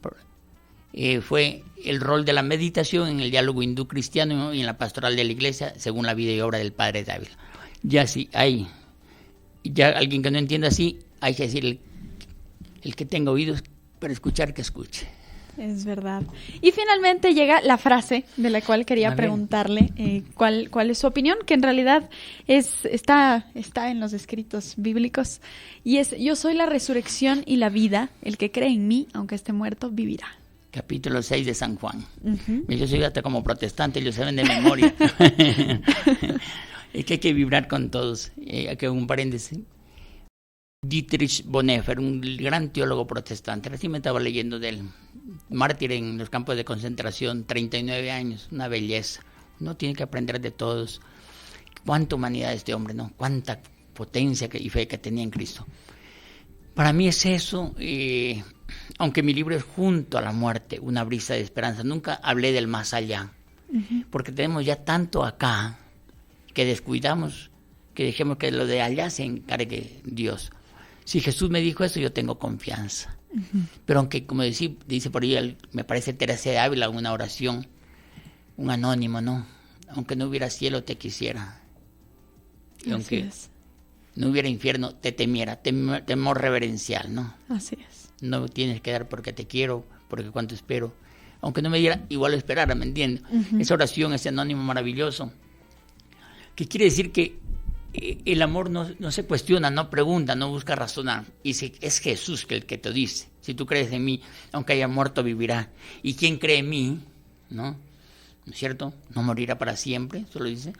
fue el rol de la meditación en el diálogo hindú-cristiano y en la pastoral de la iglesia según la vida y obra del padre Dávila. Ya sí, hay ya alguien que no entienda así, hay que decir el que tenga oídos para escuchar, que escuche. Es verdad. Y finalmente llega la frase de la cual quería preguntarle cuál es su opinión, que en realidad está en los escritos bíblicos, y es: yo soy la resurrección y la vida, el que cree en mí, aunque esté muerto, vivirá. Capítulo 6 de San Juan. Uh-huh. Yo soy hasta como protestante, ellos saben de memoria. Es que hay que vibrar con todos. Aquí un paréntesis. Dietrich Bonhoeffer, un gran teólogo protestante, recién me estaba leyendo de él, mártir en los campos de concentración, 39 años, una belleza. Uno tiene que aprender de todos. Cuánta humanidad este hombre, ¿no? Cuánta potencia y fe que tenía en Cristo. Para mí es eso, aunque mi libro es Junto a la muerte, una brisa de esperanza, nunca hablé del más allá, porque tenemos ya tanto acá que descuidamos, que dejemos que lo de allá se encargue Dios. Si Jesús me dijo eso, yo tengo confianza. Pero aunque, como dice por ahí, me parece Teresa de Ávila, una oración, un anónimo, ¿no? Aunque no hubiera cielo, te quisiera. Y aunque no hubiera infierno, te temiera. Temor reverencial, ¿no? Así es. No tienes que dar porque te quiero, porque cuánto espero. Aunque no me diera, igual lo esperara, ¿me entiendes? Esa oración, ese anónimo maravilloso, que quiere decir que el amor no se cuestiona, no pregunta, no busca razonar. Y es Jesús el que te dice, si tú crees en mí, aunque haya muerto, vivirá. Y quien cree en mí, ¿no es cierto? No morirá para siempre, eso lo dice.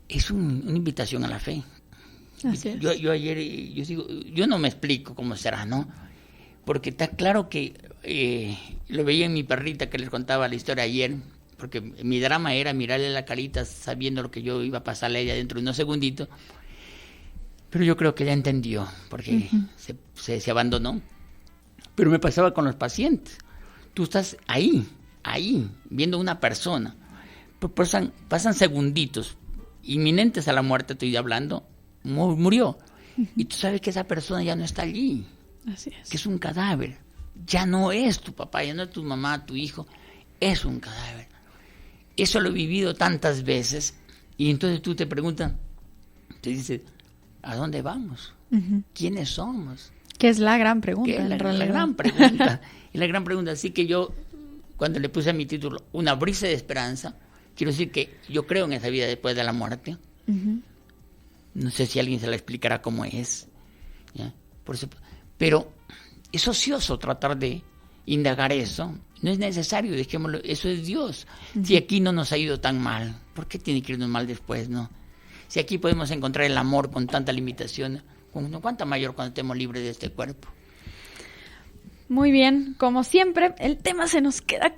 Es una invitación a la fe. Así es. Yo ayer, yo no me explico cómo será, ¿no? Porque está claro que lo veía en mi perrita que les contaba la historia ayer, porque mi drama era mirarle la carita sabiendo lo que yo iba a pasarle a ella dentro de unos segunditos, pero yo creo que ella entendió, porque se abandonó. Pero me pasaba con los pacientes. Tú estás ahí, viendo a una persona, pasan segunditos, inminentes a la muerte, estoy hablando, murió, y tú sabes que esa persona ya no está allí. Así es. Que es un cadáver. Ya no es tu papá, ya no es tu mamá, tu hijo. Es un cadáver. Eso lo he vivido tantas veces. Y entonces tú te preguntas, te dices, ¿a dónde vamos? ¿Quiénes somos? Que es la gran pregunta, la gran pregunta. Y la gran pregunta. Así que yo, cuando le puse a mi título, Una brisa de esperanza, quiero decir que yo creo en esa vida después de la muerte. No sé si alguien se la explicará cómo es. ¿Ya? Por eso... Pero es ocioso tratar de indagar eso. No es necesario, dejémoslo, eso es Dios. Si aquí no nos ha ido tan mal, ¿por qué tiene que irnos mal después, no? Si aquí podemos encontrar el amor con tanta limitación, ¿cuánta mayor cuando estemos libres de este cuerpo? Muy bien, como siempre, el tema se nos queda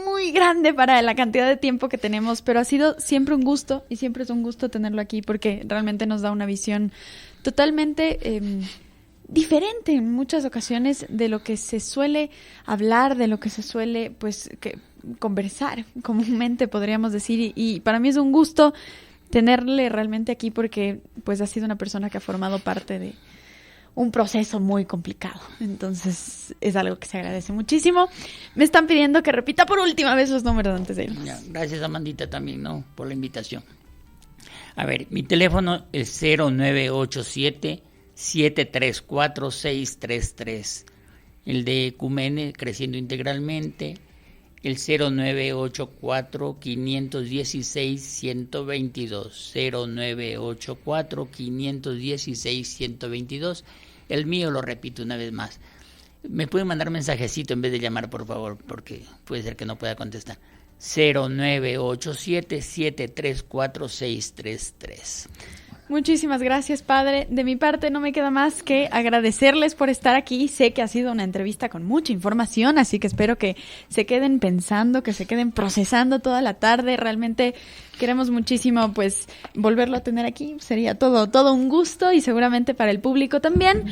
muy grande para la cantidad de tiempo que tenemos, pero ha sido siempre un gusto, y siempre es un gusto tenerlo aquí porque realmente nos da una visión totalmente... diferente en muchas ocasiones de lo que se suele hablar, de lo que se suele conversar comúnmente, podríamos decir, y para mí es un gusto tenerle realmente aquí porque pues ha sido una persona que ha formado parte de un proceso muy complicado, entonces es algo que se agradece muchísimo. Me están pidiendo que repita por última vez los números antes de irnos. Gracias, Amandita, también, ¿no?, por la invitación. A ver, mi teléfono es 0987 734-633, el de Ecumene, Creciendo Integralmente, el 0984-516-122, 0984-516-122, el mío, lo repito una vez más. Me pueden mandar mensajecito en vez de llamar, por favor, porque puede ser que no pueda contestar. 0987-734-633. Muchísimas gracias, padre. De mi parte no me queda más que agradecerles por estar aquí. Sé que ha sido una entrevista con mucha información, así que espero que se queden pensando, que se queden procesando toda la tarde. Realmente queremos muchísimo pues volverlo a tener aquí. Sería todo un gusto y seguramente para el público también.